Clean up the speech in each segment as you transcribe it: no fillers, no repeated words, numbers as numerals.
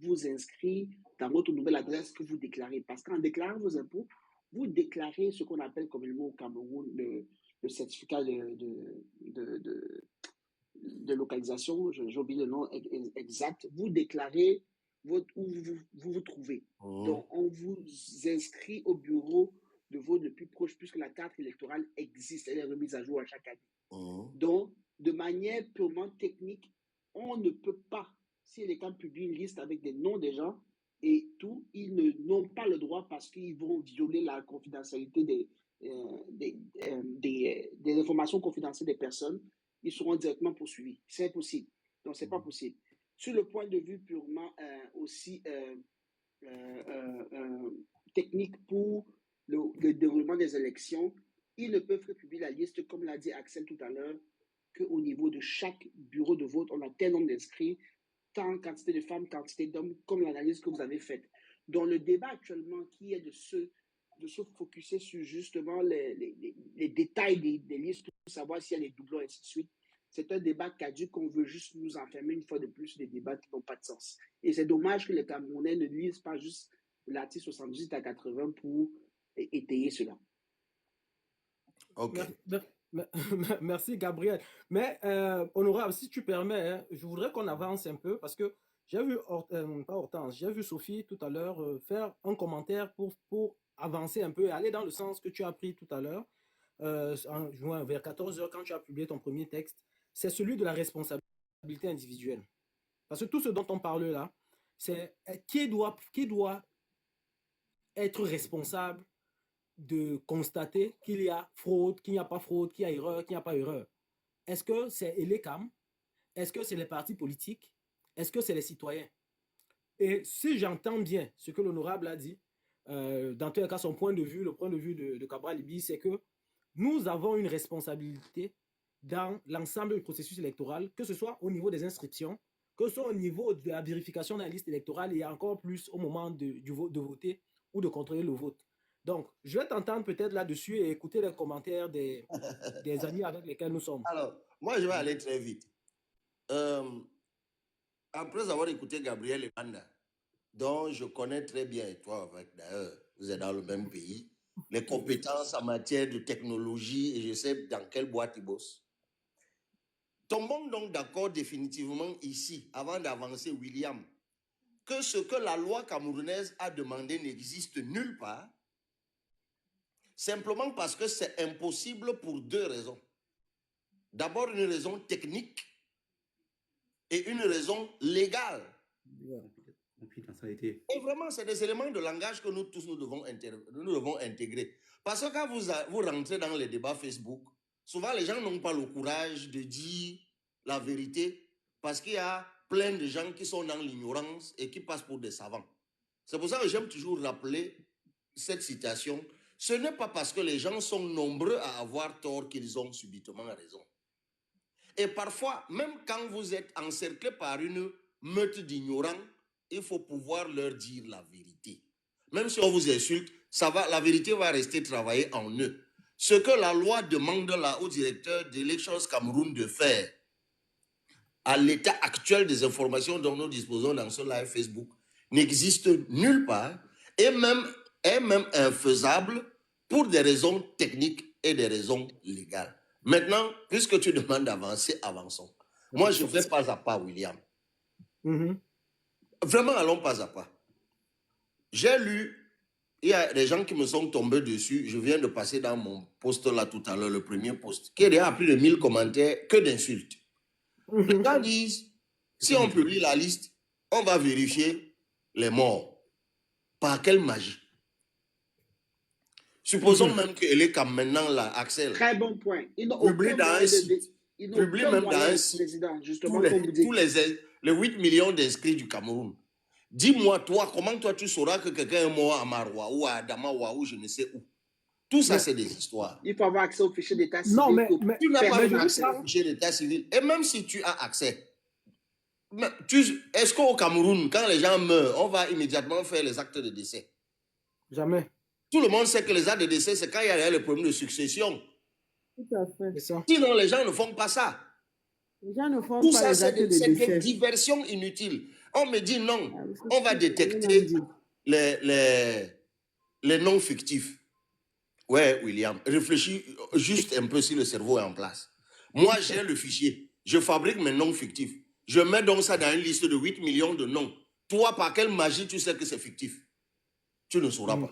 vous inscrire dans votre nouvelle adresse que vous déclarez. Parce qu'en déclarant vos impôts, vous déclarez ce qu'on appelle communément au Cameroun le certificat de localisation, j'ai oublié le nom exact. Vous déclarez où vous trouvez. Donc, on vous inscrit au bureau de vote le plus proche puisque la carte électorale existe, elle est remise à jour à chaque année. Donc, de manière purement technique, on ne peut pas, si l'État publie une liste avec des noms des gens et tout, ils n'ont pas le droit parce qu'ils vont violer la confidentialité des informations confidentielles des personnes, ils seront directement poursuivis. C'est impossible. Donc, ce n'est pas possible. Sur le point de vue purement aussi technique pour le déroulement des élections, ils ne peuvent publier la liste, comme l'a dit Axel tout à l'heure, qu'au niveau de chaque bureau de vote, on a tel nombre d'inscrits, tant quantité de femmes, quantité d'hommes, comme l'analyse que vous avez faite. Donc, le débat actuellement qui est de se focuser sur justement les détails des listes pour savoir s'il y a des doublons et ainsi de suite, c'est un débat caduc qu'on veut juste nous enfermer une fois de plus des débats qui n'ont pas de sens. Et c'est dommage que les Camerounais ne lisent pas juste l'article 78 à 80 pour étayer cela. Ok. Merci, Gabriel. Mais Honorable, si tu permets, hein, je voudrais qu'on avance un peu parce que j'ai vu, pas Hortense, j'ai vu Sophie tout à l'heure faire un commentaire pour avancer un peu et aller dans le sens que tu as pris tout à l'heure, en juin, vers 14 h, quand tu as publié ton premier texte. C'est celui de la responsabilité individuelle. Parce que tout ce dont on parle là, c'est qui doit être responsable de constater qu'il y a fraude, qu'il n'y a pas fraude, qu'il y a erreur, qu'il n'y a pas erreur. Est-ce que c'est l'ECAM? Est-ce que c'est les partis politiques? Est-ce que c'est les citoyens? Et si j'entends bien ce que l'honorable a dit, dans tous les cas, son point de vue, le point de vue de Cabral Libye, c'est que nous avons une responsabilité dans l'ensemble du processus électoral, que ce soit au niveau des inscriptions, que ce soit au niveau de la vérification de la liste électorale et encore plus au moment de voter ou de contrôler le vote. Donc, je vais t'entendre peut-être là-dessus et écouter les commentaires des amis avec lesquels nous sommes. Alors, moi, je vais aller très vite. Après avoir écouté Gabriel et Banda, dont je connais très bien, et toi, d'ailleurs, vous êtes dans le même pays, les compétences en matière de technologie, et je sais dans quelle boîte ils bossent. Tombons donc d'accord définitivement ici, avant d'avancer, William, que ce que la loi camerounaise a demandé n'existe nulle part, simplement parce que c'est impossible pour deux raisons. D'abord, une raison technique et une raison légale. Et vraiment, c'est des éléments de langage que nous tous, nous devons intégrer. Parce que quand vous rentrez dans les débats Facebook, souvent les gens n'ont pas le courage de dire la vérité parce qu'il y a plein de gens qui sont dans l'ignorance et qui passent pour des savants. C'est pour ça que j'aime toujours rappeler cette citation. Ce n'est pas parce que les gens sont nombreux à avoir tort qu'ils ont subitement raison. Et parfois, même quand vous êtes encerclé par une meute d'ignorants, il faut pouvoir leur dire la vérité. Même si on vous insulte, la vérité va rester travailler en eux. Ce que la loi demande là au directeur d'Elections Cameroun de faire, à l'état actuel des informations dont nous disposons dans ce live Facebook, n'existe nulle part et est même infaisable pour des raisons techniques et des raisons légales. Maintenant, puisque tu demandes d'avancer, avançons. Moi, je fais pas à pas, William. Vraiment, allons pas à pas. J'ai lu, il y a des gens qui me sont tombés dessus. Je viens de passer dans mon post là tout à l'heure, le premier post, qui a déjà plus de 1000 commentaires, que d'insultes. Les gens disent, si on publie la liste, on va vérifier les morts. Par quelle magie? Supposons même que les comme maintenant là, Axel. Très bon point. Ils n'ont publie dans un site. Publie même dans un site. Justement, tous les 8 millions d'inscrits du Cameroun. Dis-moi, toi, comment toi tu sauras que quelqu'un est mort à Maroua ou à Adamawa ou je ne sais où? Tout ça, c'est des histoires. Il faut avoir accès au fichier d'état civil. Non, mais tu n'as pas accès au fichier d'état civil. Et même si tu as accès, est-ce qu'au Cameroun, quand les gens meurent, on va immédiatement faire les actes de décès? Jamais. Tout le monde sait que les actes de décès, c'est quand il y a le problème de succession. Tout à fait. Sinon, les gens ne font pas ça. Les gens ne font tout pas ça, les actes de décès. C'est des diversions inutiles. On me dit non, Ah, on va détecter les noms fictifs. Ouais, William, réfléchis juste un peu si le cerveau est en place. Moi, j'ai le fichier. Je fabrique mes noms fictifs. Je mets donc ça dans une liste de 8 millions de noms. Toi, par quelle magie tu sais que c'est fictif? Tu ne sauras pas.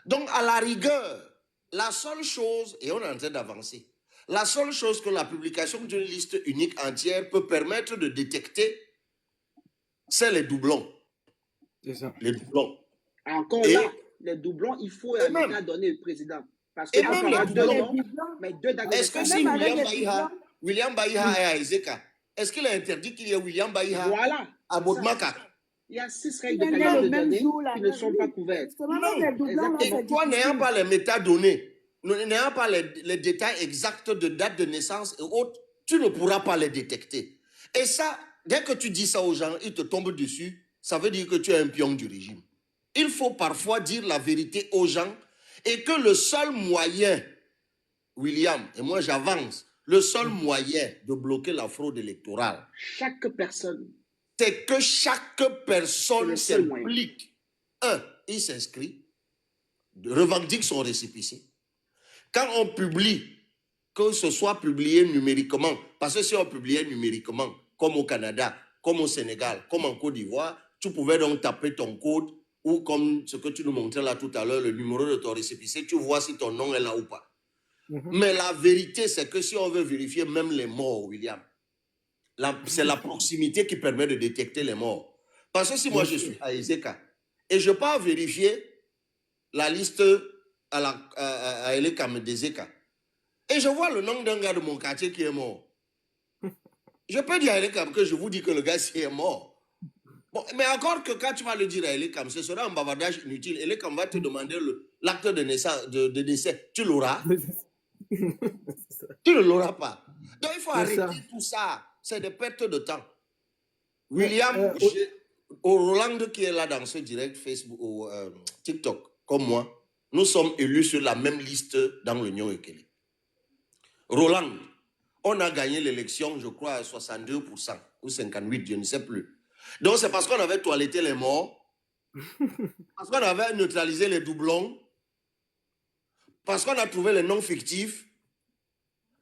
Donc, à la rigueur, la seule chose, et on est en train d'avancer, la seule chose que la publication d'une liste unique entière peut permettre de détecter, c'est les doublons. C'est ça. Les doublons. Encore Et- là, les doublons, il faut la même- métadonnée du président. Parce que et on même peut avoir les deux doublons. noms, mais deux dates de Est-ce que naissance si même avec différentes. William Baïha est à Ezeka, est-ce qu'il a interdit qu'il y ait William Baïha Voilà. à Bodmaka? Il y a 6 Il règles de est né qualité le de même données jour, la qui ne même sont pas couvertes. Justement, même les doublons, là, exactement. c'est Et toi, n'ayant difficile. pas les métadonnées, n'ayant pas les détails exacts de date de naissance et autres, tu ne pourras pas les détecter. Et ça, dès que tu dis ça aux gens, ils te tombent dessus, ça veut dire que tu es un pion du régime. Il faut parfois dire la vérité aux gens et que le seul moyen, William, et moi j'avance, le seul moyen de bloquer la fraude électorale, Chaque personne, c'est que chaque personne le seul moyen. s'implique. Il s'inscrit, revendique son récépissé. Quand on publie, que ce soit publié numériquement, parce que si on publiait numériquement, comme au Canada, comme au Sénégal, comme en Côte d'Ivoire, tu pouvais donc taper ton code ou comme ce que tu nous montrais là tout à l'heure, le numéro de ton récépissé, tu vois si ton nom est là ou pas. Mais la vérité, c'est que si on veut vérifier même les morts, William, c'est la proximité qui permet de détecter les morts. Parce que si moi je suis à Ezeka et je pars vérifier la liste à Elekam d'Ezeka et je vois le nom d'un gars de mon quartier qui est mort, je peux dire à Elekam que je vous dis que le gars est mort. Bon, mais encore que quand tu vas le dire à Elekam, ce sera un bavardage inutile. Elekam va te demander l'acte de naissance, de décès. Tu l'auras? Tu ne l'auras pas. Donc il faut arrêter tout ça. C'est des pertes de temps. William, au Roland qui est là dans ce direct Facebook ou TikTok, comme moi, nous sommes élus sur la même liste dans l'Union Ekele. Roland, on a gagné l'élection, je crois, à 62% ou 58%, je ne sais plus. Donc c'est parce qu'on avait toiletté les morts, parce qu'on avait neutralisé les doublons, parce qu'on a trouvé les noms fictifs.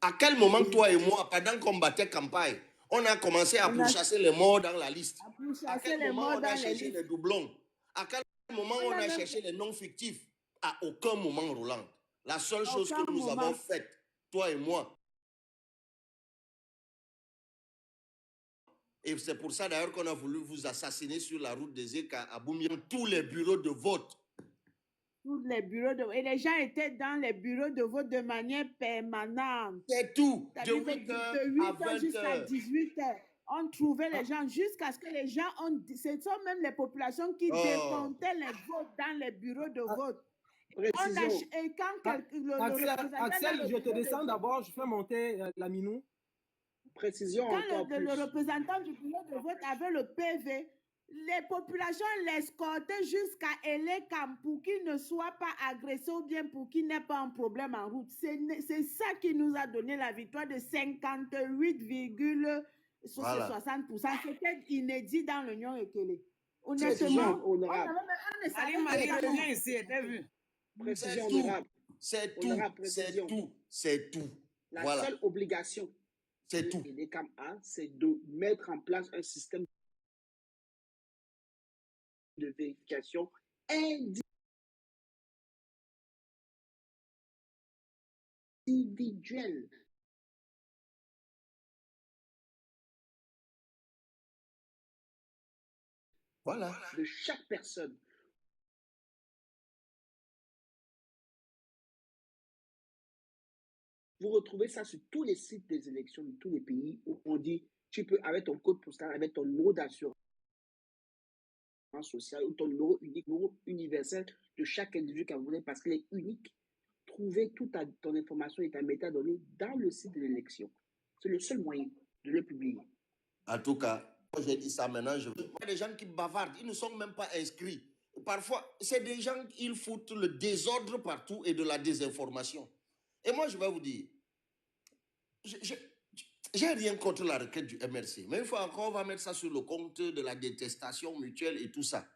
À quel moment, toi et moi, pendant qu'on battait campagne, on a commencé à pourchasser les morts dans la liste? À quel moment on a cherché les doublons? À quel moment on a cherché les noms fictifs? À aucun moment, Roland. La seule chose que nous avons faite, toi et moi, et c'est pour ça d'ailleurs qu'on a voulu vous assassiner sur la route des Eka à Boumian, tous les bureaux de vote. Tous les bureaux de vote. Et les gens étaient dans les bureaux de vote de manière permanente. C'est tout. De 8 h jusqu'à 18 h. On trouvait les gens jusqu'à ce que les gens ont. Ce sont même les populations qui décomptaient les votes dans les bureaux de vote. Et quand Axel, je te descends d'abord, je fais monter la minou. Précision quand encore plus. Le représentant du bureau de vote avait le PV, les populations l'escortaient jusqu'à Elekam pour qu'il ne soit pas agressé ou bien pour qu'il n'ait pas un problème en route. C'est ça qui nous a donné la victoire de 58,60%. C'était inédit dans l'Union Ekele. Honnêtement, honorable. Précision honorable. C'est tout. C'est tout. La seule obligation c'est tout. Elekam a, c'est de mettre en place un système de vérification individuelle. Voilà. De chaque personne. Vous retrouvez ça sur tous les sites des élections de tous les pays où on dit, tu peux, avec ton code postal, avec ton numéro d'assurance sociale ou ton numéro unique, numéro universel de chaque individu camerounais parce qu'il est unique. Trouver toute ton information et ta métadonnée dans le site de l'élection. C'est le seul moyen de le publier. En tout cas, j'ai dit ça maintenant, il y a des gens qui bavardent, ils ne sont même pas inscrits. Parfois, c'est des gens qui foutent le désordre partout et de la désinformation. Et moi, je vais vous dire, J'ai rien contre la requête du MRC, mais une fois encore, on va mettre ça sur le compte de la détestation mutuelle et tout ça.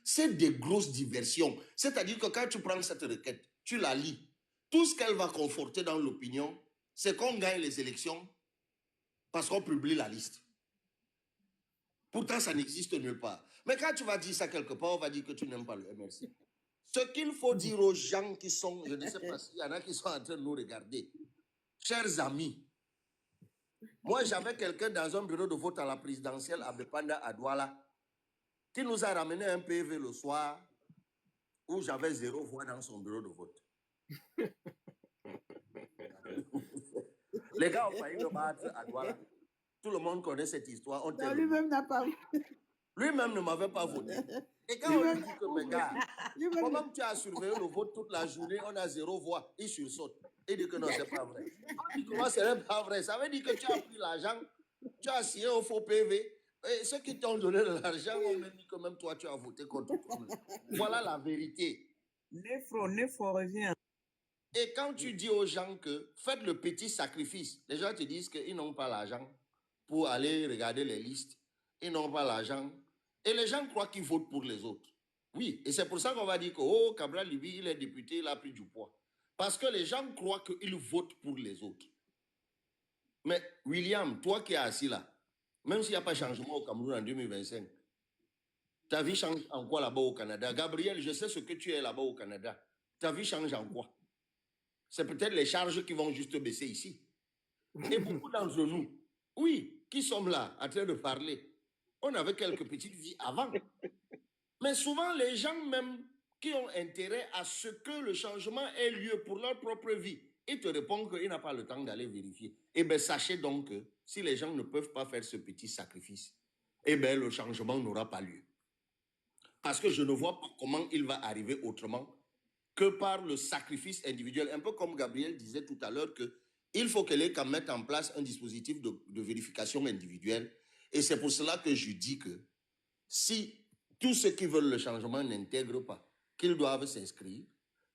C'est des grosses diversions. C'est-à-dire que quand tu prends cette requête, tu la lis. Tout ce qu'elle va conforter dans l'opinion, c'est qu'on gagne les élections parce qu'on publie la liste. Pourtant, ça n'existe nulle part. Mais quand tu vas dire ça quelque part, on va dire que tu n'aimes pas le MRC. Ce qu'il faut dire aux gens qui sont, je ne sais pas s'il y en a qui sont en train de nous regarder, chers amis, moi j'avais quelqu'un dans un bureau de vote à la présidentielle à Bepanda, à Douala, qui nous a ramené un PV le soir où j'avais 0 voix dans son bureau de vote. Les gars ont failli me battre à Douala. Tout le monde connaît cette histoire. Lui-même n'a pas. Lui-même ne m'avait pas voté. Et quand on lui dit que, mes gars, comment tu as surveillé le vote toute la journée, on a 0 voix, il sursaute. Il dit que non, c'est pas vrai. On dit comment c'est pas vrai? Ça veut dire que tu as pris l'argent, tu as signé au faux PV, et ceux qui t'ont donné de l'argent ont même dit que même toi, tu as voté contre toi. Voilà la vérité. Nefro revient. Et quand tu dis aux gens que faites le petit sacrifice, les gens te disent qu'ils n'ont pas l'argent pour aller regarder les listes. Ils n'ont pas l'argent. Et les gens croient qu'ils votent pour les autres. Oui, et c'est pour ça qu'on va dire que, oh, Cabral Libi, il est député, il a pris du poids. Parce que les gens croient qu'ils votent pour les autres. Mais William, toi qui es assis là, même s'il n'y a pas de changement au Cameroun en 2025, ta vie change en quoi là-bas au Canada? Gabriel, je sais ce que tu es là-bas au Canada. Ta vie change en quoi? C'est peut-être les charges qui vont juste baisser ici. Et beaucoup d'entre nous, oui, qui sommes là en train de parler, on avait quelques petites vies avant. Mais souvent, les gens même qui ont intérêt à ce que le changement ait lieu pour leur propre vie, ils te répondent qu'ils n'ont pas le temps d'aller vérifier. Eh bien, sachez donc que si les gens ne peuvent pas faire ce petit sacrifice, eh bien, le changement n'aura pas lieu. Parce que je ne vois pas comment il va arriver autrement que par le sacrifice individuel. Un peu comme Gabriel disait tout à l'heure qu'il faut que l'ECA mette en place un dispositif de vérification individuelle. Et c'est pour cela que je dis que si tous ceux qui veulent le changement n'intègrent pas, qu'ils doivent s'inscrire,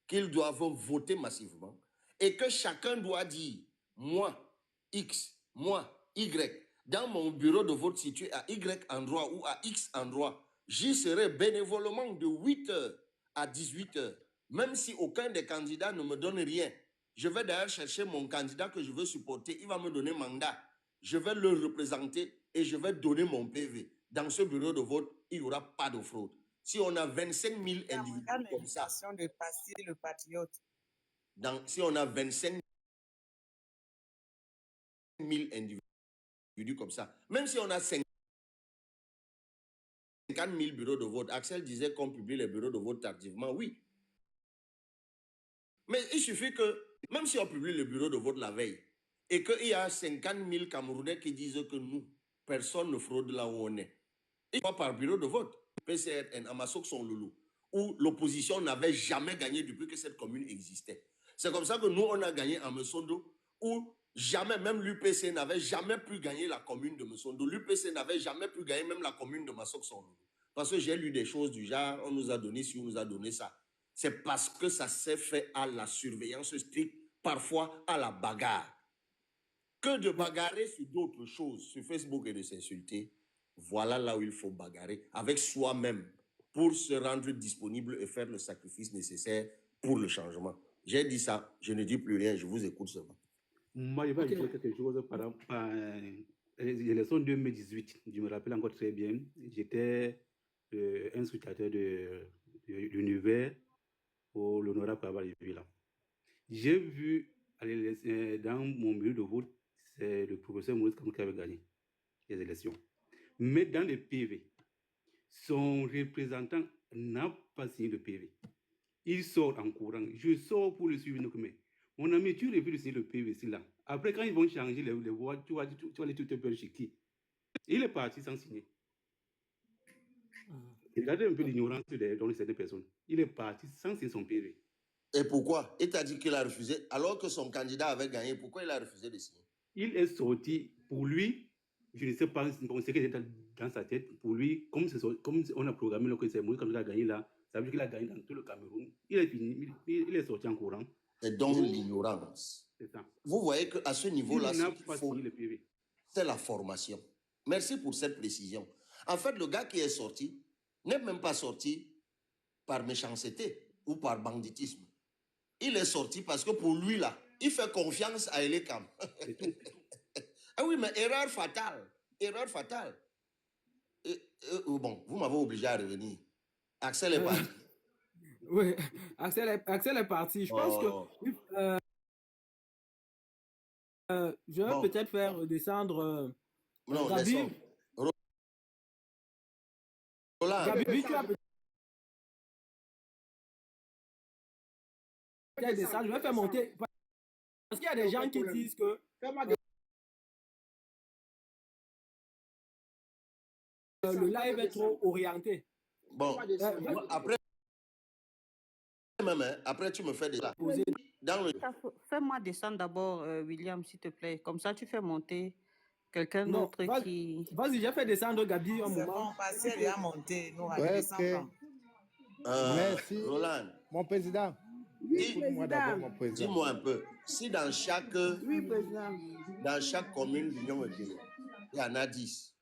qu'ils doivent voter massivement, et que chacun doit dire, moi, X, moi, Y, dans mon bureau de vote situé à Y endroit ou à X endroit, j'y serai bénévolement de 8h à 18h, même si aucun des candidats ne me donne rien. Je vais d'ailleurs chercher mon candidat que je veux supporter, il va me donner mandat. Je vais le représenter et je vais donner mon PV. Dans ce bureau de vote, il n'y aura pas de fraude. Si on a 25 000 individus comme ça, de passer le patriote. si on a 25 000 individus comme ça, même si on a 50 000 bureaux de vote, Axel disait qu'on publie les bureaux de vote tardivement, oui. Mais il suffit que, même si on publie le bureau de vote la veille, et qu'il y a 50 000 Camerounais qui disent que nous, personne ne fraude là où on est. Et pas par bureau de vote, PCRN, Amasok son loulou, où l'opposition n'avait jamais gagné depuis que cette commune existait. C'est comme ça que nous, on a gagné à Messondo, où jamais, même l'UPC n'avait jamais pu gagner la commune de Messondo. L'UPC n'avait jamais pu gagner même la commune de Masok son loulou. Parce que j'ai lu des choses du genre, on nous a donné ci, on nous a donné ça. C'est parce que ça s'est fait à la surveillance stricte, parfois à la bagarre. Que de bagarrer sur d'autres choses, sur Facebook et de s'insulter, voilà là où il faut bagarrer avec soi-même pour se rendre disponible et faire le sacrifice nécessaire pour le changement. J'ai dit ça, je ne dis plus rien, je vous écoute seulement. Moi, je vais dire quelque chose par rapport à l'élection 2018. Je me rappelle encore très bien. J'étais un scrutateur de l'univers pour l'honorable Cabral Libi. J'ai vu dans mon bureau de vote, c'est le professeur Maurice Kamou qui avait gagné les élections. Mais dans les PV, son représentant n'a pas signé de PV. Il sort en courant. Je sors pour le suivre. Mais mon ami, tu refais de signer le PV ici là. Après, quand ils vont changer les voix, tu vas aller tout un peu chez qui? Il est parti sans signer. Regardez un peu l'ignorance de certaines personnes. Il est parti sans signer son PV. Et pourquoi? Il t'a dit qu'il a refusé, alors que son candidat avait gagné. Pourquoi il a refusé de signer? Il est sorti, pour lui, je ne sais pas ce qu'il était dans sa tête. Pour lui, comme on a programmé que c'est Moïse qui a gagné là, ça veut dire qu'il a gagné dans tout le Cameroun. Il est fini, il est sorti en courant. C'est donc l'ignorance. C'est ça. Vous voyez qu'à ce niveau-là, il n'a pas signé le PV. c'est la formation. Merci pour cette précision. En fait, le gars qui est sorti n'est même pas sorti par méchanceté ou par banditisme. Il est sorti parce que pour lui, là, il fait confiance à Elekam. Ah oui, mais erreur fatale. Erreur fatale. Bon, vous m'avez obligé à revenir. Axel est parti. Oui, Axel est parti. Je pense que je vais peut-être faire descendre non, Gabi. Roland. Gabi, tu as peut-être descendre. Je vais faire monter. Parce qu'il y a des gens qui disent que le live est trop orienté. Bon, après, après tu me fais déjà. Fais-moi descendre d'abord, William, s'il te plaît. Comme ça, tu fais monter quelqu'un d'autre qui... Vas-y, j'ai fait descendre Gabi un C'est moment. bon, parce qu'elle a monté. Nous, on Ouais, descend ok. pas. Merci. Roland. Mon président. Écoute-moi d'abord, mon président. Dis-moi un peu, si dans chaque commune d'Union européenne, il y en a 10,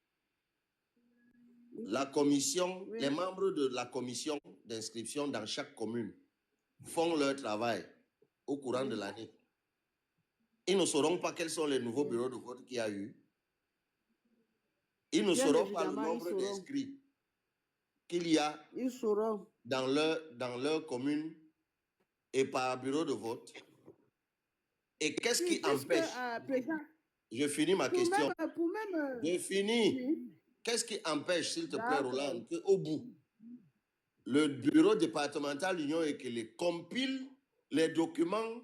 la commission, les membres de la commission d'inscription dans chaque commune font leur travail au courant de l'année. Ils ne sauront pas quels sont les nouveaux bureaux de vote qu'il y a eu. Ils ne sauront pas le nombre d'inscrits qu'il y a dans leur commune et par bureau de vote. Et qu'est-ce qui empêche? Je finis ma question. Je finis. Qu'est-ce qui empêche, s'il te plaît, Roland, qu'au bout, le bureau départemental d'Union Ekele compile les documents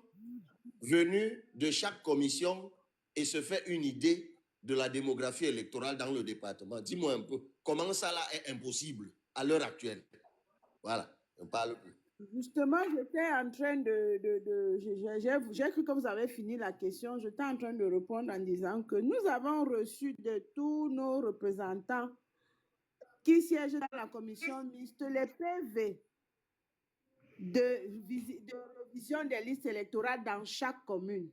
venus de chaque commission et se fait une idée de la démographie électorale dans le département? Dis-moi un peu, comment ça là est impossible à l'heure actuelle? Voilà, on parle plus. Justement, j'étais en train j'ai cru que vous avez fini la question. J'étais en train de répondre en disant que nous avons reçu de tous nos représentants qui siègent dans la commission mixte les PV de révision des listes électorales dans chaque commune.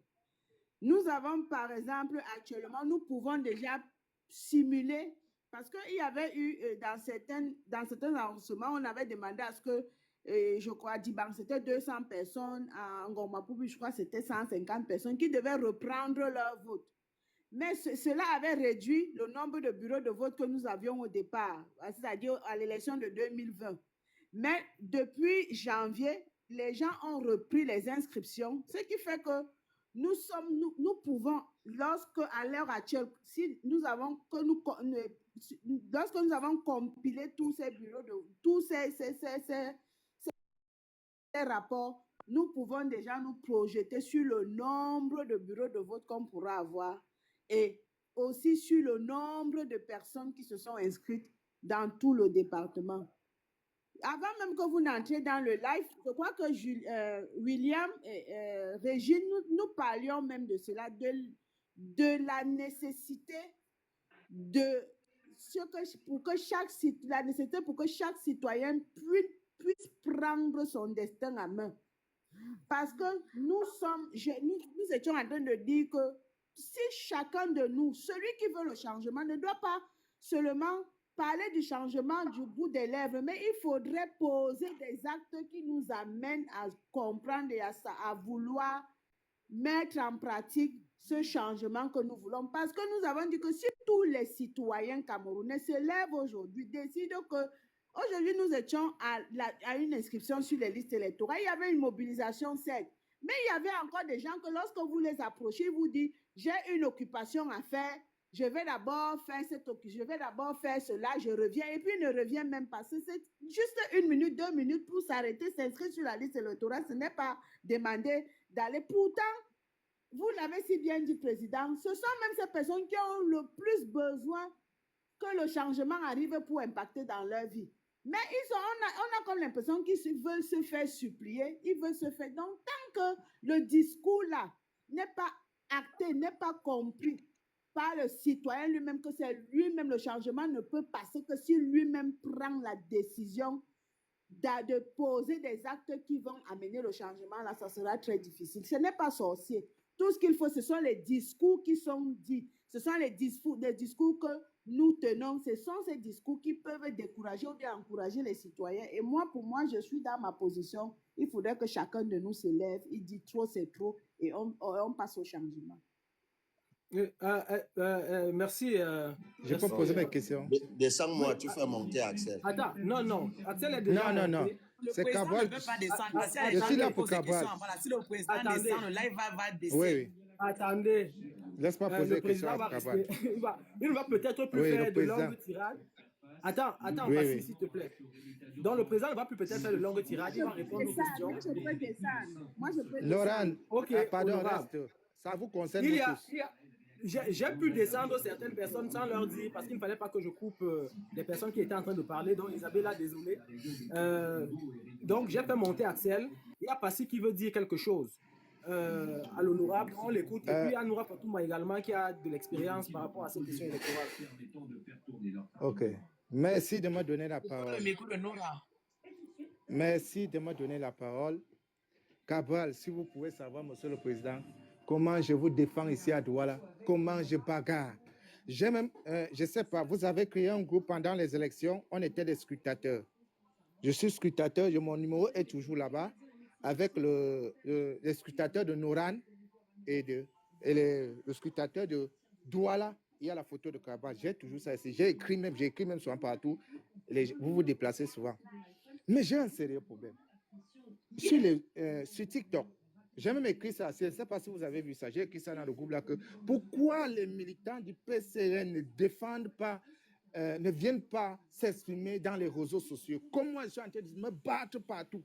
Nous avons, par exemple, actuellement, nous pouvons déjà simuler, parce qu'il y avait eu, dans certains arrondissements, on avait demandé à ce que, je crois, Diban, c'était 200 personnes, à Ngomapoubi, je crois, c'était 150 personnes qui devaient reprendre leur vote. Mais cela avait réduit le nombre de bureaux de vote que nous avions au départ, c'est-à-dire à l'élection de 2020. Mais depuis janvier, les gens ont repris les inscriptions, ce qui fait que nous pouvons, lorsque à l'heure actuelle, si nous avons lorsque nous avons compilé tous ces bureaux tous ces rapports, nous pouvons déjà nous projeter sur le nombre de bureaux de vote qu'on pourra avoir et aussi sur le nombre de personnes qui se sont inscrites dans tout le département. Avant même que vous n'entriez dans le live, je crois que William et Régine, nous parlions même de cela, de la nécessité pour que chaque citoyen puisse prendre son destin en main. Parce que nous étions en train de dire que si chacun de nous, celui qui veut le changement, ne doit pas seulement parler du changement du bout des lèvres, mais il faudrait poser des actes qui nous amènent à comprendre et à vouloir mettre en pratique ce changement que nous voulons. Parce que nous avons dit que si tous les citoyens camerounais se lèvent aujourd'hui, décident que aujourd'hui nous étions à une inscription sur les listes électorales, il y avait une mobilisation certes, mais il y avait encore des gens que lorsque vous les approchez, ils vous disent j'ai une occupation à faire, je vais d'abord faire cela, je reviens, et puis il ne revient même pas. C'est juste 1 minute, 2 minutes pour s'arrêter, s'inscrire sur la liste électorale. Ce n'est pas demander d'aller. Pourtant, vous l'avez si bien dit, Président, ce sont même ces personnes qui ont le plus besoin que le changement arrive pour impacter dans leur vie. Mais on a comme l'impression qu'ils veulent se faire supplier, ils veulent se faire. Donc, tant que le discours là n'est pas acté, n'est pas compris par le citoyen lui-même, que c'est lui-même, le changement ne peut passer que si lui-même prend la décision de poser des actes qui vont amener le changement, là, ça sera très difficile. Ce n'est pas sorcier. Tout ce qu'il faut, ce sont les discours qui sont dits. Ce sont les discours que nous tenons. Ce sont ces discours qui peuvent décourager ou bien encourager les citoyens. Et moi, pour moi, je suis dans ma position. Il faudrait que chacun de nous se lève. Il dit trop, c'est trop. Et on passe au changement. Merci. Je peux poser mes questions. Descends-moi, tu fais monter Axel. Attends, non. Axel est déjà Non. monté. C'est président Cabral. ne veut pas descendre. Je suis là pour Cabral. Voilà, si le président Attendez. descend, le live va descendre. Oui. Attendez. Laisse-moi poser Le des questions président à va Cabral. rester. Il va peut-être plus Oui, le faire de président. longues tirades. Attends, Oui, Basile, oui. s'il te plaît. Donc, le président ne va plus peut-être faire de longues tirades. Il va répondre aux questions. Moi, je peux descendre. Moi, je peux Laurent, descendre. Ok, pardon, honorable. reste. Ça vous concerne Il y a, tous. j'ai pu descendre certaines personnes sans leur dire, parce qu'il ne fallait pas que je coupe les personnes qui étaient en train de parler. Donc, Isabella, désolé. Donc, j'ai fait monter Axel. Il y a Passy qui veut dire quelque chose à l'honorable. On l'écoute. Et puis, Anoura Fatouma également, qui a de l'expérience par rapport à ces questions électorales. Ok. Merci de me donner la parole. Le micro de Nora. Merci de me donner la parole. Cabral, si vous pouvez savoir, monsieur le président, comment je vous défends ici à Douala, comment je bagarre. Je ne sais pas, vous avez créé un groupe pendant les élections, on était des scrutateurs. Je suis scrutateur, mon numéro est toujours là-bas, avec les scrutateurs de Noran et le scrutateur de Douala. Il y a la photo de Cabral, j'ai toujours ça ici. J'ai écrit même souvent partout. Vous vous déplacez souvent. Mais j'ai un sérieux problème. Sur TikTok, j'ai même écrit ça. Je ne sais pas si vous avez vu ça. J'ai écrit ça dans le groupe là. Pourquoi les militants du PCN ne défendent pas, ne viennent pas s'exprimer dans les réseaux sociaux? Comme moi, je suis en train de me battre partout.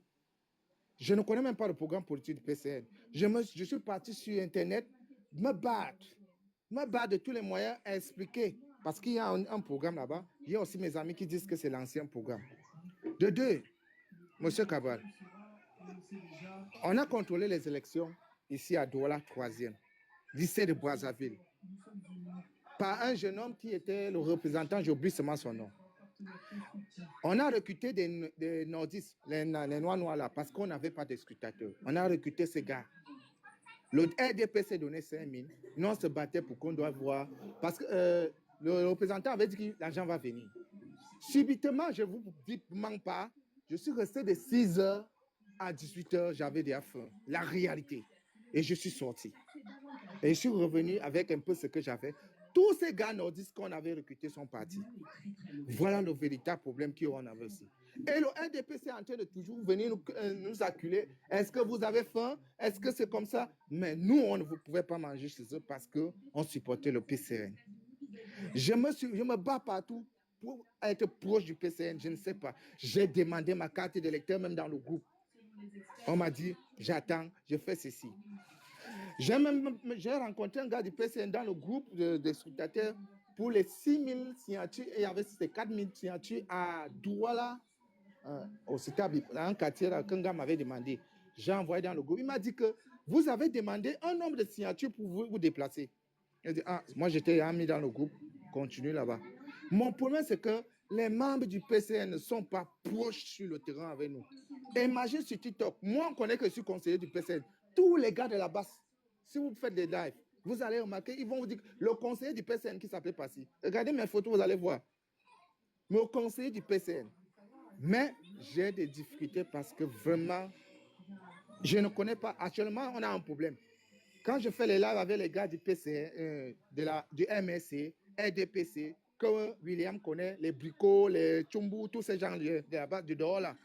Je ne connais même pas le programme politique du PCN. Je suis parti sur Internet, me battre de tous les moyens à expliquer. Parce qu'il y a un programme là-bas. Il y a aussi mes amis qui disent que c'est l'ancien programme. De deux, monsieur Cabral, on a contrôlé les élections ici à Douala, 3e, lycée de Brazzaville, par un jeune homme qui était le représentant, j'oublie seulement son nom. On a recruté des nordistes, les noirs là, parce qu'on n'avait pas de scrutateurs. On a recruté ces gars. Le RDPC donnait 5 000. Nous, on se battait pour qu'on doit voir. Parce que le représentant avait dit que l'argent va venir. Subitement, je ne vous dis pas, je suis resté de 6 heures à 18 heures, j'avais déjà faim. La réalité. Et je suis sorti. Et je suis revenu avec un peu ce que j'avais. Tous ces gars nordistes qu'on avait recrutés sont partis. Voilà le véritable problème qu'on avait aussi. Et le NDPC est en train de toujours venir nous acculer. Est-ce que vous avez faim? Est-ce que c'est comme ça? Mais nous, on ne pouvait pas manger chez eux parce qu'on supportait le PCN. Je me bats partout pour être proche du PCN. Je ne sais pas. J'ai demandé ma carte d'électeur même dans le groupe. On m'a dit, j'attends, je fais ceci. J'ai rencontré un gars du PCN dans le groupe de scrutateurs pour les 6 000 signatures et il y avait 4 000 signatures à Douala, au Citabi, dans un quartier qu'un gars m'avait demandé. J'ai envoyé dans le groupe. Il m'a dit que vous avez demandé un nombre de signatures pour vous déplacer. Il a dit, moi j'étais mis dans le groupe, continue là-bas. Mon problème, c'est que les membres du PCN ne sont pas proches sur le terrain avec nous. Imagine sur TikTok, moi on connaît que je suis conseiller du PCN. Tous les gars de la base, si vous faites des lives, vous allez remarquer, ils vont vous dire, le conseiller du PCN qui s'appelait Passy. Regardez mes photos, vous allez voir. Le conseiller du PCN. Mais j'ai des difficultés parce que vraiment, je ne connais pas. Actuellement, on a un problème. Quand je fais les lives avec les gars du PCN, du MSC, RDPC, que William connaît, les bricots, les tchumbou, tous ces gens de la base du dehors là,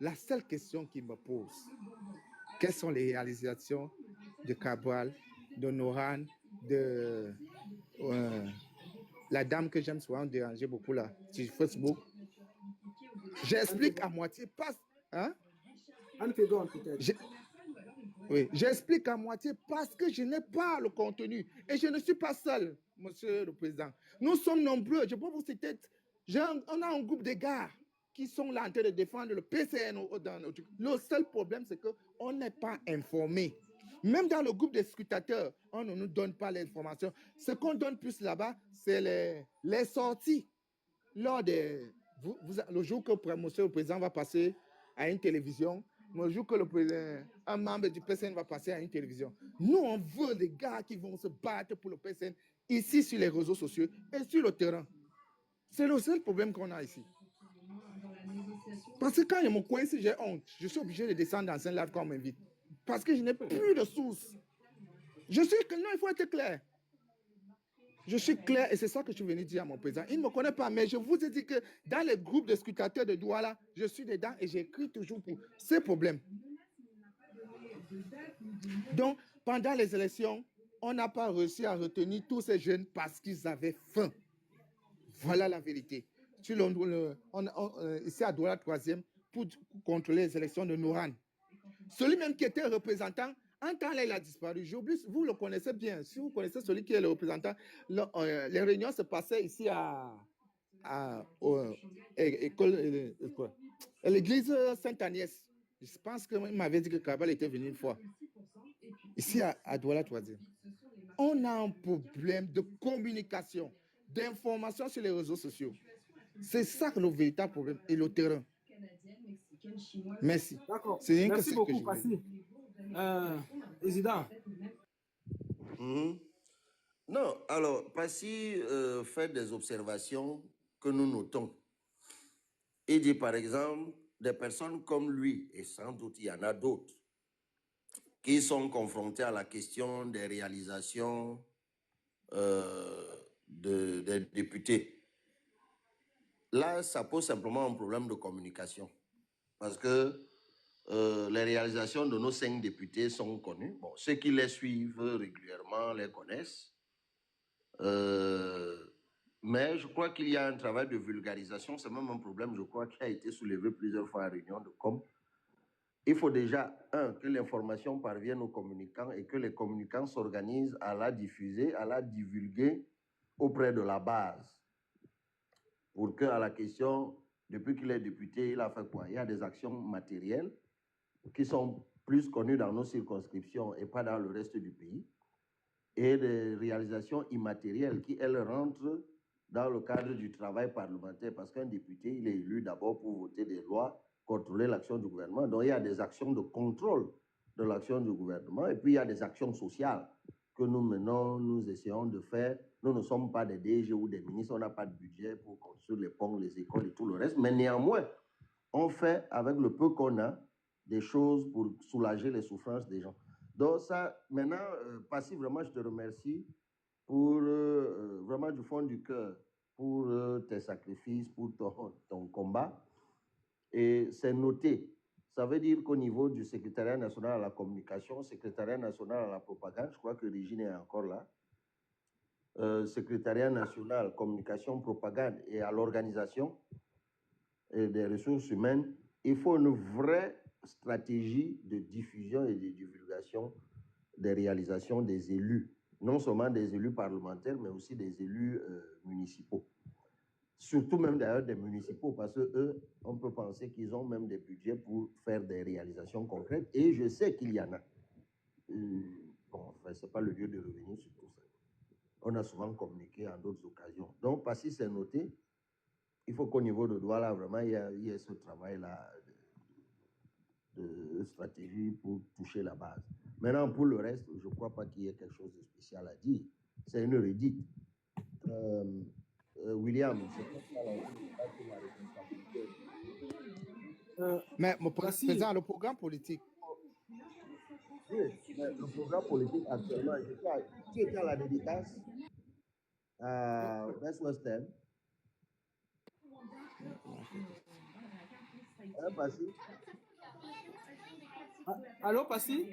la seule question qu'ils me posent, quelles sont les réalisations de Cabral, de Noran, de la dame que j'aime souvent déranger beaucoup là, sur Facebook. J'explique à moitié, pas... Hein? Oui, j'explique à moitié parce que je n'ai pas le contenu et je ne suis pas seul, monsieur le président. Nous sommes nombreux, je peux vous citer, on a un groupe de gars qui sont là en train de défendre le PCN. Le seul problème, c'est qu'on n'est pas informé. Même dans le groupe des scrutateurs, on ne nous donne pas l'information. Ce qu'on donne plus là-bas, c'est les sorties. Lors des, le jour que monsieur le président va passer à une télévision, le jour que un membre du PCN va passer à une télévision, nous, on veut des gars qui vont se battre pour le PCN ici sur les réseaux sociaux et sur le terrain. C'est le seul problème qu'on a ici. Parce que quand il me coince, j'ai honte. Je suis obligé de descendre dans un live quand on m'invite. Parce que je n'ai plus de source. Je suis que non, il faut être clair. Je suis clair et c'est ça que je suis venu dire à mon président. Il ne me connaît pas, mais je vous ai dit que dans les groupes de scrutateurs de Douala, je suis dedans et j'écris toujours pour ces problèmes. Donc, pendant les élections, on n'a pas réussi à retenir tous ces jeunes parce qu'ils avaient faim. Voilà la vérité. Ici à Douala 3e, pour contrôler les élections de Nouran. Celui même qui était représentant, un temps là, il a disparu. J'oublie, vous le connaissez bien. Si vous connaissez celui qui est le représentant, les réunions se passaient ici à l'église Sainte-Agnès. Je pense qu'il m'avait dit que Kabal était venu une fois. Ici à Douala 3e. On a un problème de communication, d'information sur les réseaux sociaux. C'est ça le véritable problème et le terrain. Merci. D'accord. C'est Merci beaucoup, Passy. Président. Non, alors, Passy fait des observations que nous notons. Il dit, par exemple, des personnes comme lui, et sans doute il y en a d'autres, qui sont confrontés à la question des réalisations des députés. Là, ça pose simplement un problème de communication. Parce que les réalisations de nos 5 députés sont connues. Bon, ceux qui les suivent régulièrement les connaissent. Mais je crois qu'il y a un travail de vulgarisation. C'est même un problème, je crois, qui a été soulevé plusieurs fois en réunion de com. Il faut déjà, que l'information parvienne aux communicants et que les communicants s'organisent à la diffuser, à la divulguer auprès de la base. Pour qu'à la question, depuis qu'il est député, il a fait quoi? Il y a des actions matérielles qui sont plus connues dans nos circonscriptions et pas dans le reste du pays, et des réalisations immatérielles qui, elles, rentrent dans le cadre du travail parlementaire, parce qu'un député, il est élu d'abord pour voter des lois, contrôler l'action du gouvernement. Donc, il y a des actions de contrôle de l'action du gouvernement, et puis il y a des actions sociales que nous menons, nous essayons de faire. Nous ne sommes pas des DG ou des ministres, on n'a pas de budget pour construire les ponts, les écoles et tout le reste, mais néanmoins, on fait avec le peu qu'on a des choses pour soulager les souffrances des gens. Donc ça, maintenant, Passy, vraiment, je te remercie pour, vraiment du fond du cœur, pour tes sacrifices, pour ton combat. Et c'est noté. Ça veut dire qu'au niveau du secrétariat national à la communication, secrétariat national à la propagande, je crois que Régine est encore là, secrétariat national communication, propagande et à l'organisation des ressources humaines, il faut une vraie stratégie de diffusion et de divulgation des réalisations des élus, non seulement des élus parlementaires, mais aussi des élus municipaux. Surtout même d'ailleurs des municipaux, parce qu'eux, on peut penser qu'ils ont même des budgets pour faire des réalisations concrètes, et je sais qu'il y en a. Bon, enfin, ce n'est pas le lieu de revenir sur tout ça. On a souvent communiqué en d'autres occasions. Donc, parce que c'est noté, il faut qu'au niveau de Douala, vraiment, il y ait ce travail-là de stratégie pour toucher la base. Maintenant, pour le reste, je ne crois pas qu'il y ait quelque chose de spécial à dire. C'est une redite. William, c'est pas ça la responsabilité. Mais mon président, le programme politique. Oui, mais le programme politique actuellement, qui était à la dédicace à Best Western. Hein, Passy? Allô, Passy?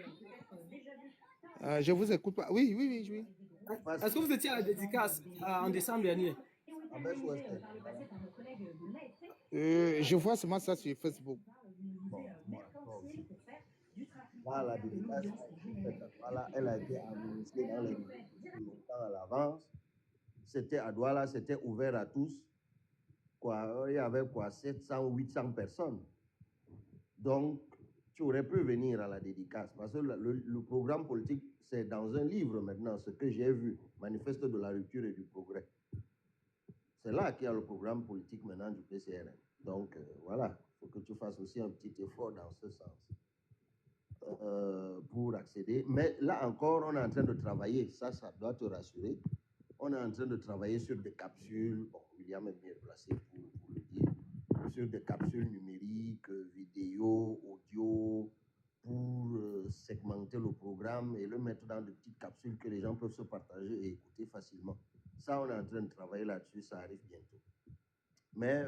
Je vous écoute pas. Oui. Est-ce que vous étiez à la dédicace en décembre dernier? À Best Western. Je vois seulement ça sur Facebook. Bon, là, la dédicace, voilà, elle a été annoncée dans les médias longtemps à l'avance. C'était à Douala, c'était ouvert à tous. Il y avait 700 ou 800 personnes. Donc, tu aurais pu venir à la dédicace. Parce que le programme politique, c'est dans un livre maintenant, ce que j'ai vu, Manifeste de la rupture et du progrès. C'est là qu'il y a le programme politique maintenant du PCRN. Donc, voilà, il faut que tu fasses aussi un petit effort dans ce sens pour accéder. Mais là encore, on est en train de travailler. Ça doit te rassurer. on est en train de travailler sur des capsules. Bon, William est bien placé pour le dire. Sur des capsules numériques, vidéo, audio, pour segmenter le programme et le mettre dans de petites capsules que les gens peuvent se partager et écouter facilement. Ça, on est en train de travailler là-dessus, ça arrive bientôt. Mais,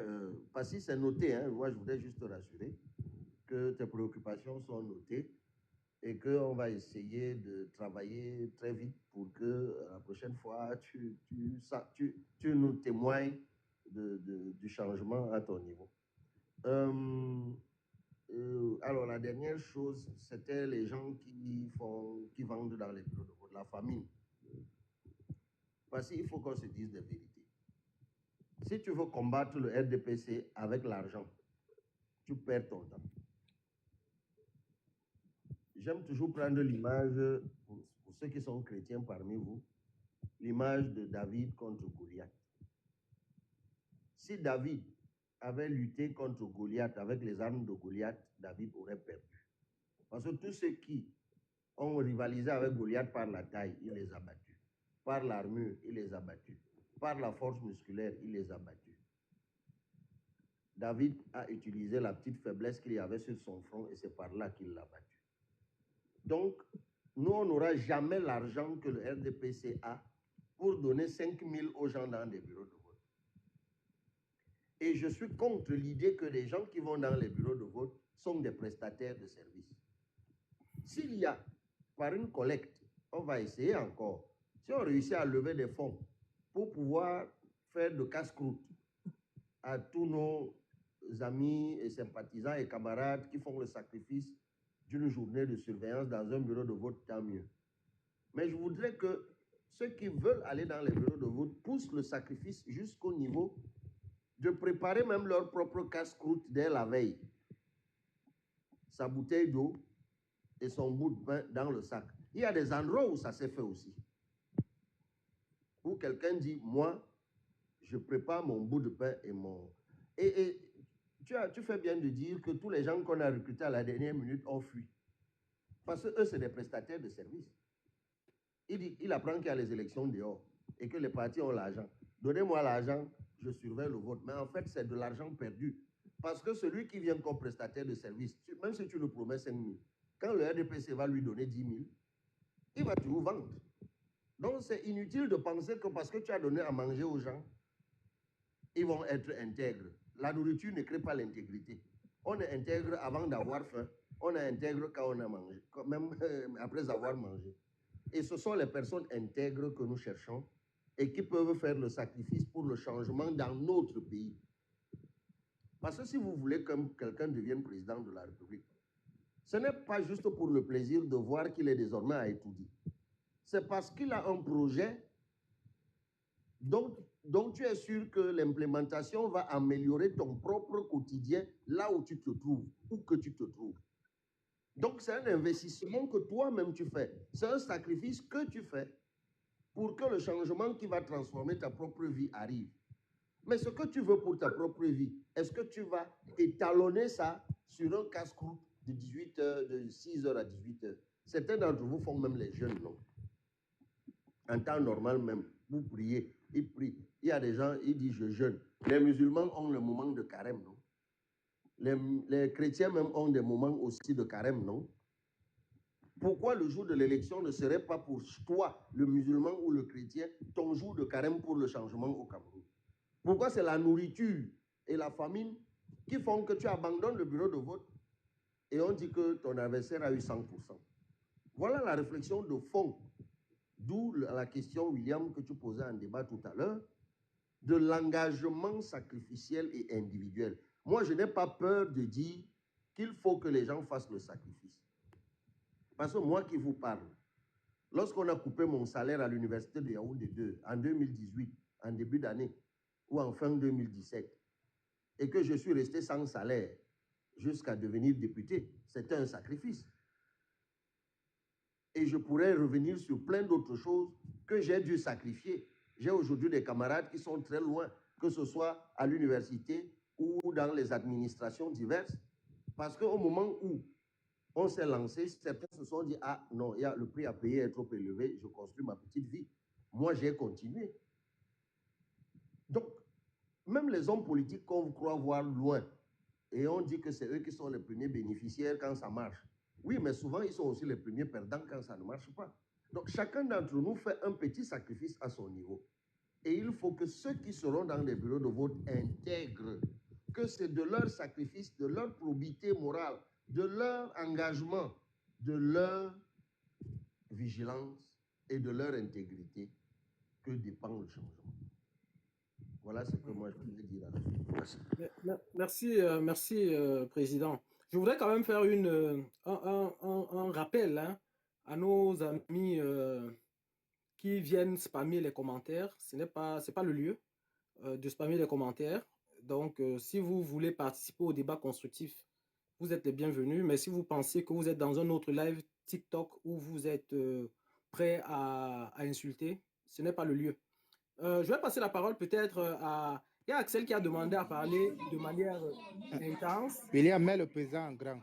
parce que c'est noté, hein, moi je voudrais juste te rassurer que tes préoccupations sont notées et qu'on va essayer de travailler très vite pour que la prochaine fois, tu nous témoignes du changement à ton niveau. Alors, la dernière chose, c'était les gens qui vendent dans les bureaux de vote, la famine. Parce qu'il faut qu'on se dise des vérités. Si tu veux combattre le RDPC avec l'argent, tu perds ton temps. J'aime toujours prendre l'image, pour ceux qui sont chrétiens parmi vous, l'image de David contre Goliath. Si David avait lutté contre Goliath avec les armes de Goliath, David aurait perdu. Parce que tous ceux qui ont rivalisé avec Goliath par la taille, il les a battus. Par l'armure, il les a battus. Par la force musculaire, il les a battus. David a utilisé la petite faiblesse qu'il y avait sur son front et c'est par là qu'il l'a battu. Donc, nous, on n'aura jamais l'argent que le RDPC a pour donner 5 000 aux gens dans des bureaux de vote. Et je suis contre l'idée que les gens qui vont dans les bureaux de vote sont des prestataires de services. S'il y a, par une collecte, on va essayer encore. Si on réussit à lever des fonds pour pouvoir faire de casse-croûte à tous nos amis et sympathisants et camarades qui font le sacrifice d'une journée de surveillance dans un bureau de vote, tant mieux. Mais je voudrais que ceux qui veulent aller dans les bureaux de vote poussent le sacrifice jusqu'au niveau de préparer même leur propre casse-croûte dès la veille. Sa bouteille d'eau et son bout de pain dans le sac. Il y a des endroits où ça s'est fait aussi. Où quelqu'un dit, moi, je prépare mon bout de pain et mon... Et tu fais bien de dire que tous les gens qu'on a recrutés à la dernière minute ont fui. Parce que eux, c'est des prestataires de services. Il apprend qu'il y a les élections dehors et que les partis ont l'argent. Donnez-moi l'argent, je surveille le vote. Mais en fait, c'est de l'argent perdu. Parce que celui qui vient comme prestataire de service, même si tu le promets 5 000, quand le RDPC va lui donner 10 000, il va toujours vendre. Donc, c'est inutile de penser que parce que tu as donné à manger aux gens, ils vont être intègres. La nourriture ne crée pas l'intégrité. On est intègre avant d'avoir faim. On est intègre quand on a mangé, même après avoir mangé. Et ce sont les personnes intègres que nous cherchons et qui peuvent faire le sacrifice pour le changement dans notre pays. Parce que si vous voulez que quelqu'un devienne président de la République, ce n'est pas juste pour le plaisir de voir qu'il est désormais à étudier. C'est parce qu'il a un projet dont tu es sûr que l'implémentation va améliorer ton propre quotidien là où tu te trouves, où que tu te trouves. Donc, c'est un investissement que toi-même tu fais. C'est un sacrifice que tu fais pour que le changement qui va transformer ta propre vie arrive. Mais ce que tu veux pour ta propre vie, est-ce que tu vas étalonner ça sur un casse-croûte de 18h, de 6h à 18h? Certains d'entre vous font même les jeûnes, non? En temps normal même, vous priez, ils prient. Il y a des gens, ils disent je jeûne. Les musulmans ont le moment de carême, non? Les chrétiens même ont des moments aussi de carême, non? Pourquoi le jour de l'élection ne serait pas pour toi, le musulman ou le chrétien, ton jour de carême pour le changement au Cameroun? Pourquoi c'est la nourriture et la famine qui font que tu abandonnes le bureau de vote et on dit que ton adversaire a eu 100%? Voilà la réflexion de fond. D'où la question, William, que tu posais en débat tout à l'heure, de l'engagement sacrificiel et individuel. Moi, je n'ai pas peur de dire qu'il faut que les gens fassent le sacrifice. Parce que moi qui vous parle, lorsqu'on a coupé mon salaire à l'université de Yaoundé 2 en 2018, en début d'année, ou en fin 2017, et que je suis resté sans salaire jusqu'à devenir député, c'était un sacrifice. Et je pourrais revenir sur plein d'autres choses que j'ai dû sacrifier. J'ai aujourd'hui des camarades qui sont très loin, que ce soit à l'université ou dans les administrations diverses, parce qu'au moment où on s'est lancé, certains se sont dit « Ah non, le prix à payer est trop élevé, je construis ma petite vie ». Moi, j'ai continué. Donc, même les hommes politiques qu'on croit voir loin, et on dit que c'est eux qui sont les premiers bénéficiaires quand ça marche. Oui, mais souvent, ils sont aussi les premiers perdants quand ça ne marche pas. Donc, chacun d'entre nous fait un petit sacrifice à son niveau. Et il faut que ceux qui seront dans les bureaux de vote intègrent que c'est de leur sacrifice, de leur probité morale, de leur engagement, de leur vigilance et de leur intégrité que dépend le changement. Voilà ce que moi je voulais dire là-dessus. Merci, Président. Je voudrais quand même faire un rappel hein, à nos amis qui viennent spammer les commentaires. C'est pas le lieu de spammer les commentaires. Donc, si vous voulez participer au débat constructif, vous êtes les bienvenus. Mais si vous pensez que vous êtes dans un autre live TikTok où vous êtes prêt à insulter, ce n'est pas le lieu. Je vais passer la parole peut-être à... Il y a Axel qui a demandé à parler de manière intense. William, met le président en grand.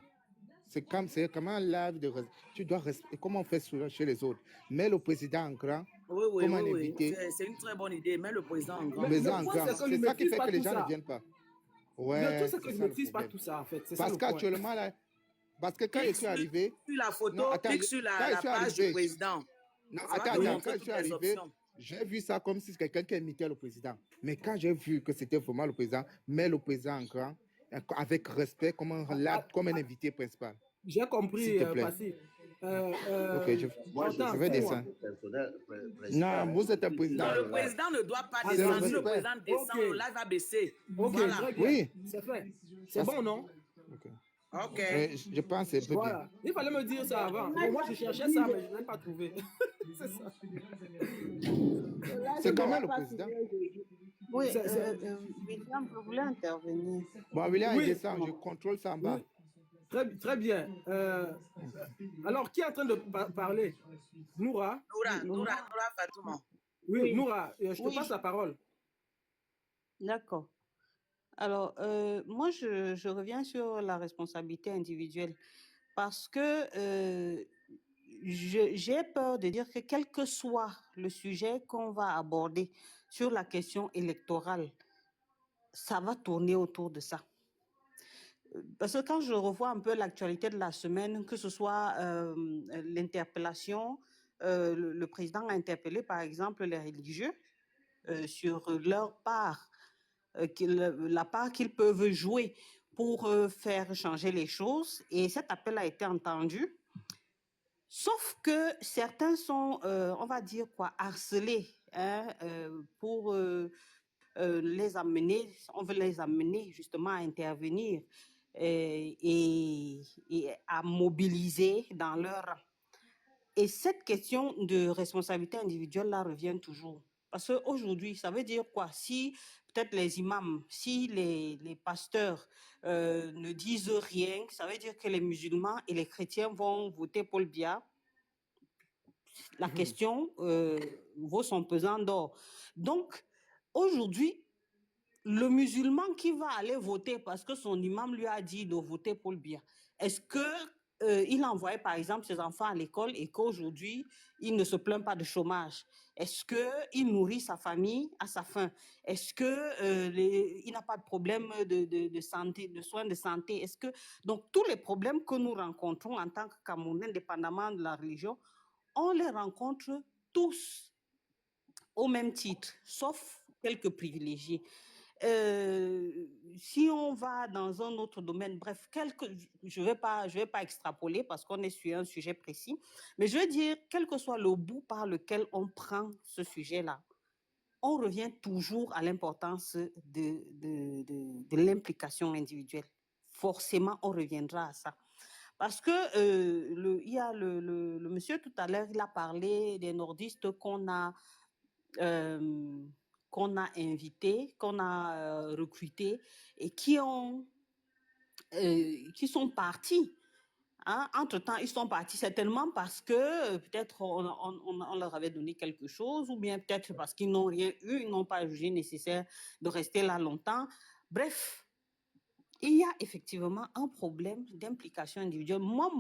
C'est comme un live de... Tu dois respecter, comme on fait souvent chez les autres. Mets le président en grand. Oui, comme un invité. C'est une très bonne idée. Mets le président en grand. Le président en grand. C'est ça qui fait que les gens ne viennent pas. Ouais, le tout, c'est que je ne maîtrise pas tout ça, en fait. Parce qu'actuellement, là... Parce que quand je suis arrivé... Sur la photo, clique sur la page du président. Non, attends, quand je suis arrivé... J'ai vu ça comme si c'était quelqu'un qui imitait le président. Mais quand j'ai vu que c'était vraiment le président, mets le président en grand, avec respect, comme un invité principal. J'ai compris, Passy. Ok, je vais descendre. Non, vous êtes un président. Le président ne doit pas descendre. Si le président descend, le live va baisser. Ok, voilà. Oui. C'est fait. C'est bon, non? Ok. Je pense que c'est voilà. Il fallait me dire ça avant. Bon, moi, je cherchais ça, mais je ne l'ai pas trouvé. C'est ça. C'est quand même le président. Oui, William, je voulais intervenir. Bon, William, il descend, je contrôle ça en bas. Très bien. Alors, qui est en train de parler? Noura Fatouma. Oui, Noura, je te passe la parole. D'accord. Alors, moi, je reviens sur la responsabilité individuelle parce que j'ai peur de dire que quel que soit le sujet qu'on va aborder sur la question électorale, ça va tourner autour de ça. Parce que quand je revois un peu l'actualité de la semaine, que ce soit l'interpellation, le président a interpellé par exemple les religieux sur leur part, la part qu'ils peuvent jouer pour faire changer les choses. Et cet appel a été entendu. Sauf que certains sont, on va dire quoi, harcelés hein, pour les amener, on veut les amener justement à intervenir et à mobiliser dans leur rang. Et cette question de responsabilité individuelle là revient toujours. Parce qu'aujourd'hui, ça veut dire quoi? Si peut-être les imams, si les pasteurs ne disent rien, ça veut dire que les musulmans et les chrétiens vont voter Paul Biya. La question vaut son pesant d'or. Donc, aujourd'hui, le musulman qui va aller voter parce que son imam lui a dit de voter Paul Biya, est-ce qu'il a envoyé par exemple ses enfants à l'école et qu'aujourd'hui, il ne se plaint pas de chômage? Est-ce qu'il nourrit sa famille à sa faim? Est-ce qu'il n'a pas de problème de santé, de soins de santé? Donc, tous les problèmes que nous rencontrons en tant que Camerounais, indépendamment de la religion, on les rencontre tous au même titre, sauf quelques privilégiés. Si on va dans un autre domaine, bref, je vais pas extrapoler parce qu'on est sur un sujet précis, mais je veux dire, quel que soit le bout par lequel on prend ce sujet-là, on revient toujours à l'importance de l'implication individuelle. Forcément, on reviendra à ça. Parce que il y a le monsieur tout à l'heure, il a parlé des nordistes qu'on a invités, qu'on a recrutés et qui sont partis. Hein? Entre-temps, ils sont partis certainement parce que peut-être on leur avait donné quelque chose ou bien peut-être parce qu'ils n'ont rien eu, ils n'ont pas jugé nécessaire de rester là longtemps. Bref, il y a effectivement un problème d'implication individuelle. Moi,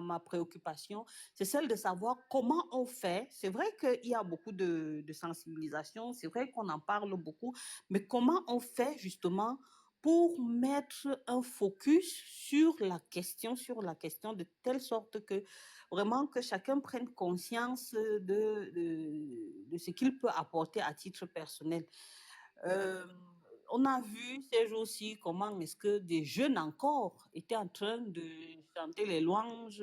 ma préoccupation, c'est celle de savoir comment on fait. C'est vrai qu'il y a beaucoup de sensibilisation, c'est vrai qu'on en parle beaucoup, mais comment on fait justement pour mettre un focus sur la question de telle sorte que vraiment que chacun prenne conscience de ce qu'il peut apporter à titre personnel. On a vu ces jours-ci comment est-ce que des jeunes encore étaient en train de chanter les louanges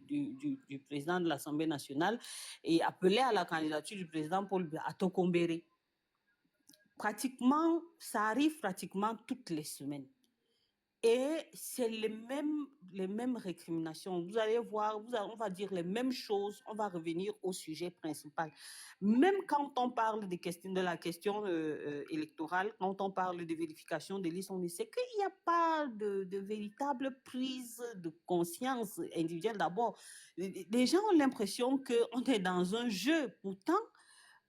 du président de l'Assemblée nationale et appeler à la candidature du président Paul Biya à Tokombéré. Pratiquement, ça arrive pratiquement toutes les semaines. Et c'est les mêmes récriminations. Vous allez voir, on va dire les mêmes choses, on va revenir au sujet principal. Même quand on parle de la question électorale, quand on parle de vérification des listes, on sait qu'il n'y a pas de véritable prise de conscience individuelle d'abord. Les gens ont l'impression qu'on est dans un jeu. Pourtant,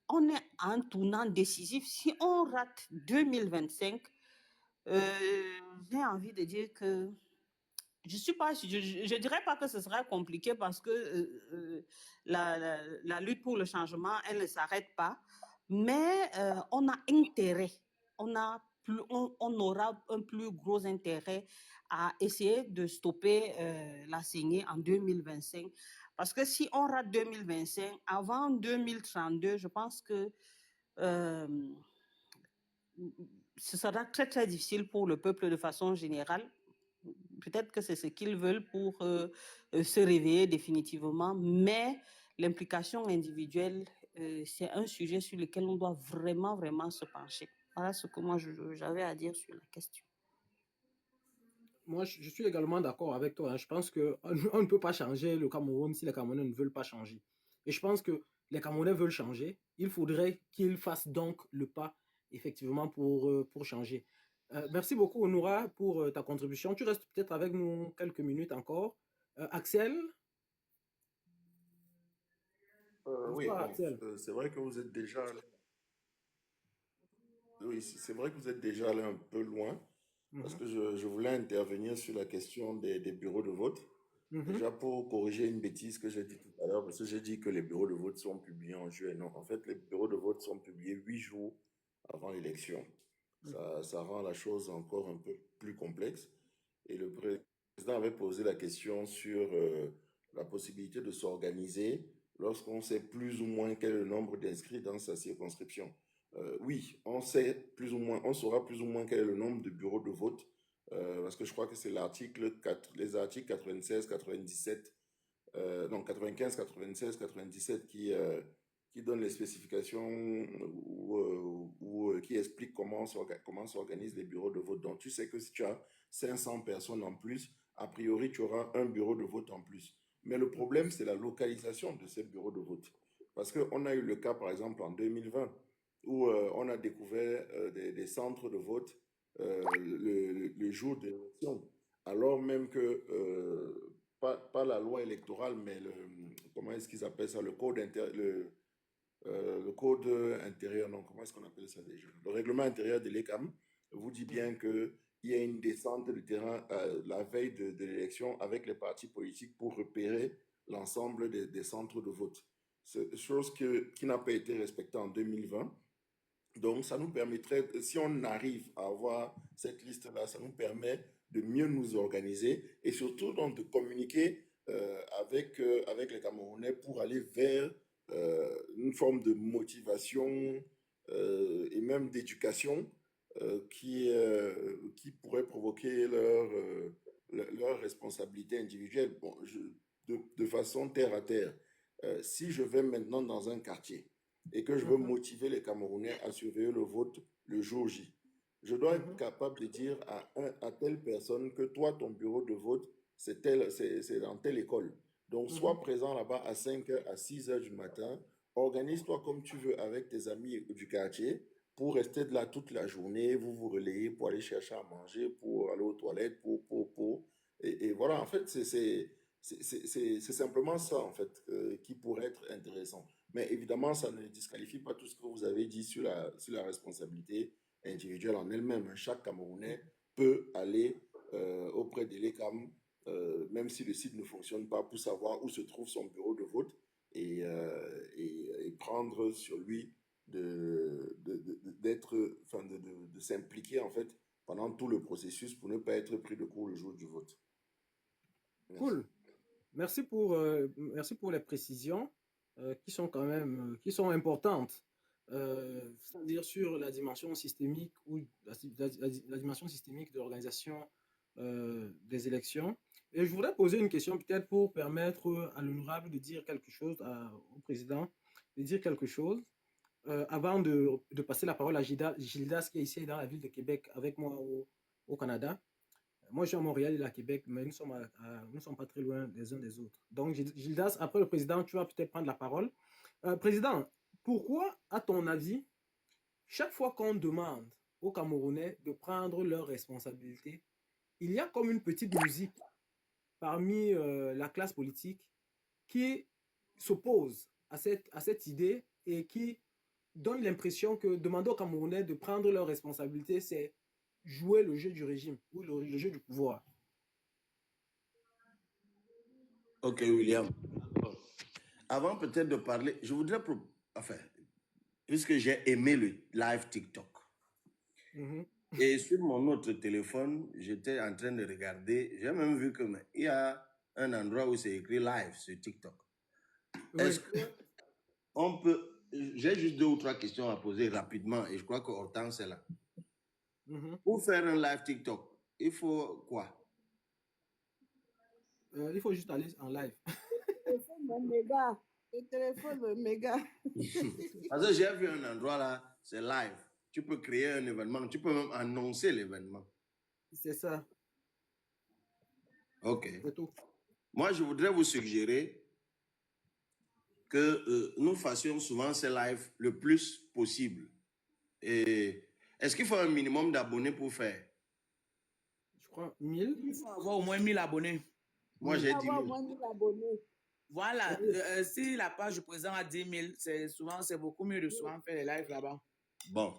on est à un tournant décisif. Si on rate 2025, j'ai envie de dire que je dirais pas que ce sera compliqué parce que la lutte pour le changement, elle ne s'arrête pas, mais on a intérêt, on aura un plus gros intérêt à essayer de stopper la saignée en 2025. Parce que si on rate 2025, avant 2032, je pense que ce sera très, très difficile pour le peuple de façon générale. Peut-être que c'est ce qu'ils veulent pour se réveiller définitivement, mais l'implication individuelle, c'est un sujet sur lequel on doit vraiment, vraiment se pencher. Voilà ce que moi j'avais à dire sur la question. Moi, je suis également d'accord avec toi. Hein. Je pense qu'on ne peut pas changer le Cameroun si les Camerounais ne veulent pas changer. Et je pense que les Camerounais veulent changer. Il faudrait qu'ils fassent donc le pas, effectivement, pour changer. Merci beaucoup, Onoura, pour ta contribution. Tu restes peut-être avec nous quelques minutes encore. Axel? Oui, Bonsoir, bon, Axel. c'est vrai que vous êtes déjà allé... Oui, c'est vrai que vous êtes déjà allé un peu loin, parce que je voulais intervenir sur la question des bureaux de vote. Déjà pour corriger une bêtise que j'ai dit tout à l'heure, parce que j'ai dit que les bureaux de vote sont publiés en juillet. Non, en fait, les bureaux de vote sont publiés 8 jours avant l'élection. Ça rend la chose encore un peu plus complexe. Et le président avait posé la question sur la possibilité de s'organiser lorsqu'on sait plus ou moins quel est le nombre d'inscrits dans sa circonscription. Oui, on sait plus ou moins, on saura plus ou moins quel est le nombre de bureaux de vote, parce que je crois que c'est les articles 96, 97, non, 95, 96, 97 qui donnent les spécifications ou qui expliquent comment s'organisent les bureaux de vote. Donc, tu sais que si tu as 500 personnes en plus, a priori, tu auras un bureau de vote en plus. Mais le problème, c'est la localisation de ces bureaux de vote. Parce qu'on a eu le cas, par exemple, en 2020, où on a découvert des centres de vote le jour de l'élection, alors même que pas la loi électorale, mais comment est-ce qu'ils appellent ça, le code intérieur, non, comment est-ce qu'on appelle ça déjà? Le règlement intérieur de l'ECAM vous dit bien qu'il y a une descente de terrain la veille de l'élection avec les partis politiques pour repérer l'ensemble des centres de vote. C'est chose qui n'a pas été respectée en 2020. Donc, ça nous permettrait, si on arrive à avoir cette liste-là, ça nous permet de mieux nous organiser et surtout donc de communiquer avec les Camerounais pour aller vers une forme de motivation et même d'éducation qui pourrait provoquer leur responsabilité individuelle. Bon, de façon terre à terre, si je vais maintenant dans un quartier et que je veux motiver les Camerounais à surveiller le vote le jour J, je dois être capable de dire à telle personne que toi, ton bureau de vote, c'est dans telle école. Donc, sois présent là-bas à 5h, à 6h du matin. Organise-toi comme tu veux avec tes amis du quartier pour rester de là toute la journée. Vous vous relayez pour aller chercher à manger, pour aller aux toilettes, Et voilà, en fait, c'est simplement ça, en fait, qui pourrait être intéressant. Mais évidemment, ça ne disqualifie pas tout ce que vous avez dit sur la responsabilité individuelle en elle-même. Chaque Camerounais peut aller auprès de l'ECAM, même si le site ne fonctionne pas, pour savoir où se trouve son bureau de vote et prendre sur lui de s'impliquer en fait pendant tout le processus pour ne pas être pris de court le jour du vote. Merci. Cool. Merci pour les précisions qui sont quand même qui sont importantes. C'est-à-dire sur la dimension systémique ou la dimension systémique de l'organisation des élections. Et je voudrais poser une question peut-être pour permettre à l'honorable de dire quelque chose, au président de dire quelque chose, avant de passer la parole à Gildas qui est ici dans la ville de Québec avec moi au Canada. Moi, je suis à Montréal, il est à Québec, mais nous ne sommes pas très loin les uns des autres. Donc, Gildas, après le président, tu vas peut-être prendre la parole. Président, pourquoi, à ton avis, chaque fois qu'on demande aux Camerounais de prendre leurs responsabilités, il y a comme une petite musique parmi la classe politique qui s'oppose à cette idée et qui donne l'impression que demander aux Camerounais de prendre leurs responsabilités, c'est jouer le jeu du régime ou le jeu du pouvoir. Ok, William. Avant peut-être de parler, je voudrais... Enfin, puisque j'ai aimé le live TikTok. Et sur mon autre téléphone, j'étais en train de regarder. J'ai même vu qu'il y a un endroit où c'est écrit live sur TikTok. Oui. Est-ce qu'on peut... J'ai juste 2 ou 3 questions à poser rapidement et je crois que Hortense est là. Pour faire un live TikTok, il faut quoi? Il faut juste aller en live. Le téléphone méga. Parce que j'ai vu un endroit là, c'est live. Tu peux créer un événement, tu peux même annoncer l'événement. C'est ça. Ok. C'est tout. Moi, je voudrais vous suggérer que nous fassions souvent ces lives le plus possible. Et est-ce qu'il faut un minimum d'abonnés pour faire? Je crois 1000. Il faut avoir au moins 1000 abonnés. Moi, j'ai 10 000. Au moins 1000 abonnés. Voilà. Si la page du président a 10 000, c'est beaucoup mieux de souvent faire les lives là-bas. Bon.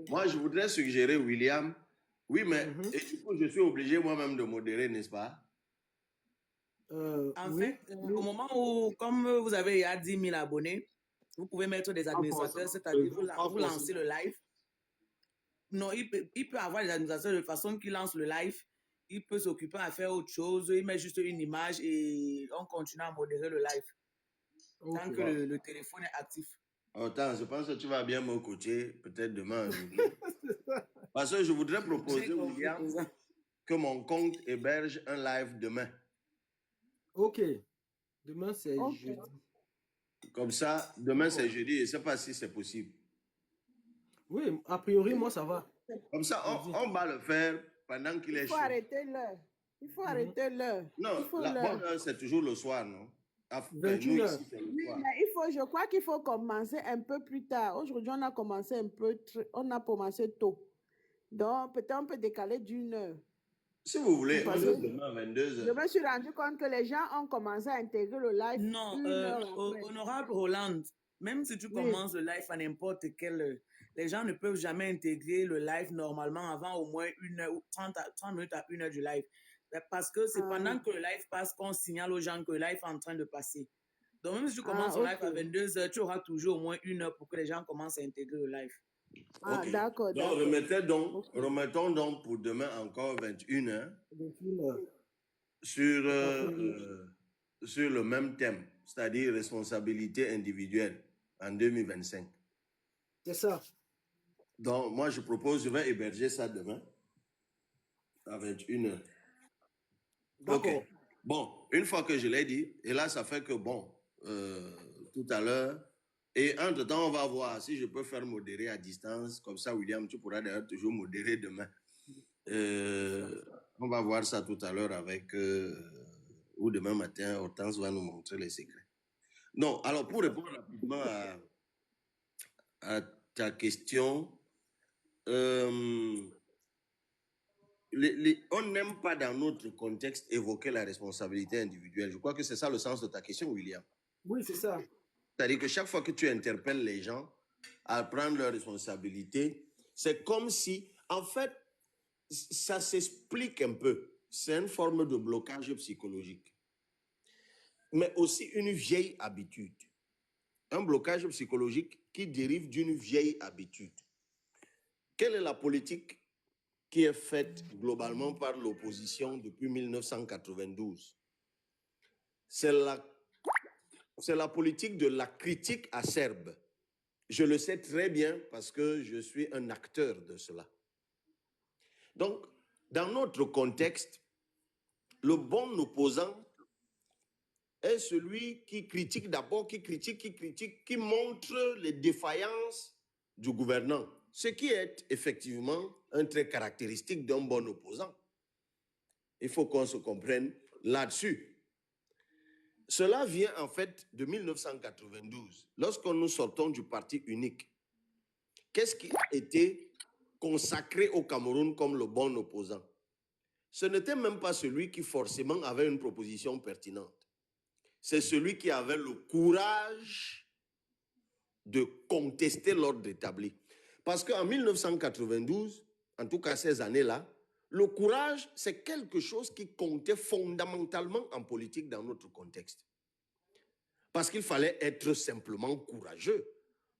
Moi, je voudrais suggérer, William, oui, mais et du coup, je suis obligé moi-même de modérer, n'est-ce pas? En fait, au moment où, comme vous avez il y a 10 000 abonnés, vous pouvez mettre des administrateurs, c'est-à-dire vous lancez le live. Non, il peut avoir des administrateurs de façon qu'il lance le live. Il peut s'occuper à faire autre chose. Il met juste une image et on continue à modérer le live. Tant que le téléphone est actif. Attends, je pense que tu vas bien me coacher, peut-être demain. Parce que je voudrais proposer, William, que mon compte héberge un live demain. Ok. Demain, c'est jeudi. Comme ça, demain, c'est jeudi. Je ne sais pas si c'est possible. Oui, a priori, moi, ça va. Comme ça, on va le faire pendant qu'il est chaud. Il faut arrêter l'heure. Non, la bonne heure, c'est toujours le soir, non? 21h. Oui, mais je crois qu'il faut commencer un peu plus tard. Aujourd'hui, on a commencé tôt. Donc, peut-être on peut décaler d'1 heure. Si vous voulez, demain à 22h. Je me suis rendu compte que les gens ont commencé à intégrer le live. Non, honorable Roland, même si tu commences le live à n'importe quelle heure, les gens ne peuvent jamais intégrer le live normalement avant au moins 1 heure ou 30 minutes à 1 heure du live. Parce que c'est pendant que le live passe qu'on signale aux gens que le live est en train de passer. Donc même si tu commences le live à 22h, tu auras toujours au moins 1 heure pour que les gens commencent à intégrer le live. Okay. D'accord. Donc, remettons donc pour demain encore 21h sur le même thème, c'est-à-dire responsabilité individuelle en 2025. C'est ça. Donc, moi, je propose, je vais héberger ça demain à 21h. Ok. Bon, une fois que je l'ai dit, et là, ça fait que, tout à l'heure, et entre-temps, on va voir si je peux faire modérer à distance. Comme ça, William, tu pourras d'ailleurs toujours modérer demain. On va voir ça tout à l'heure avec... ou demain matin, Hortense va nous montrer les secrets. Non, alors, pour répondre rapidement à ta question, on n'aime pas dans notre contexte évoquer la responsabilité individuelle. Je crois que c'est ça le sens de ta question, William. Oui, c'est ça. C'est-à-dire que chaque fois que tu interpelles les gens à prendre leurs responsabilités, c'est comme si, en fait, ça s'explique un peu. C'est une forme de blocage psychologique. Mais aussi une vieille habitude. Un blocage psychologique qui dérive d'une vieille habitude. Quelle est la politique qui est faite globalement par l'opposition depuis 1992? C'est la politique de la critique acerbe. Je le sais très bien parce que je suis un acteur de cela. Donc, dans notre contexte, le bon opposant est celui qui critique d'abord, qui montre les défaillances du gouvernant. Ce qui est effectivement un trait caractéristique d'un bon opposant. Il faut qu'on se comprenne là-dessus. Cela vient en fait de 1992, lorsque nous sortons du parti unique. Qu'est-ce qui a été consacré au Cameroun comme le bon opposant? Ce n'était même pas celui qui forcément avait une proposition pertinente. C'est celui qui avait le courage de contester l'ordre établi. Parce qu'en 1992, en tout cas ces années-là, le courage, c'est quelque chose qui comptait fondamentalement en politique dans notre contexte. Parce qu'il fallait être simplement courageux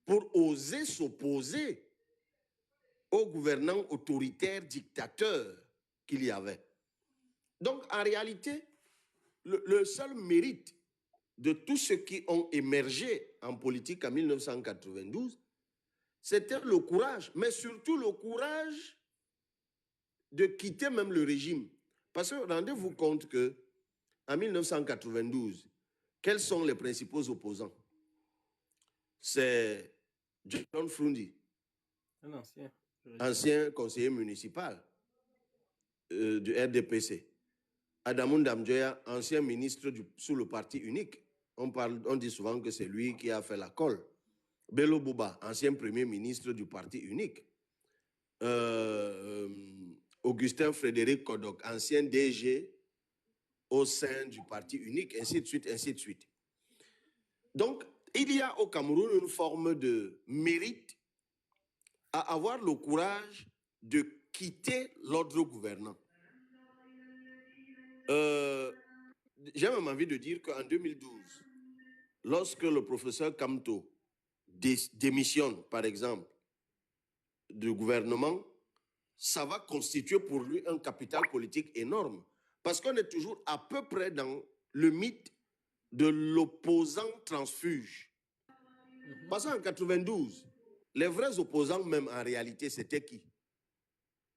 pour oser s'opposer aux gouvernants autoritaires, dictateurs qu'il y avait. Donc, en réalité, le seul mérite de tous ceux qui ont émergé en politique en 1992, c'était le courage, mais surtout le courage de quitter même le régime. Parce que rendez-vous compte qu'en 1992, quels sont les principaux opposants? C'est John Frundi, ancien conseiller municipal du RDPC. Adamou Ndamjoya, ancien ministre sous le parti unique. On dit souvent que c'est lui qui a fait la colle. Bello Bouba, ancien premier ministre du parti unique. Augustin Frédéric Kodok, ancien DG au sein du parti unique, ainsi de suite, ainsi de suite. Donc, il y a au Cameroun une forme de mérite à avoir le courage de quitter l'ordre gouvernant. J'ai même envie de dire qu'en 2012, lorsque le professeur Kamto démissionne, par exemple, du gouvernement, ça va constituer pour lui un capital politique énorme. Parce qu'on est toujours à peu près dans le mythe de l'opposant transfuge. Parce qu'en 92, les vrais opposants même en réalité, c'était qui?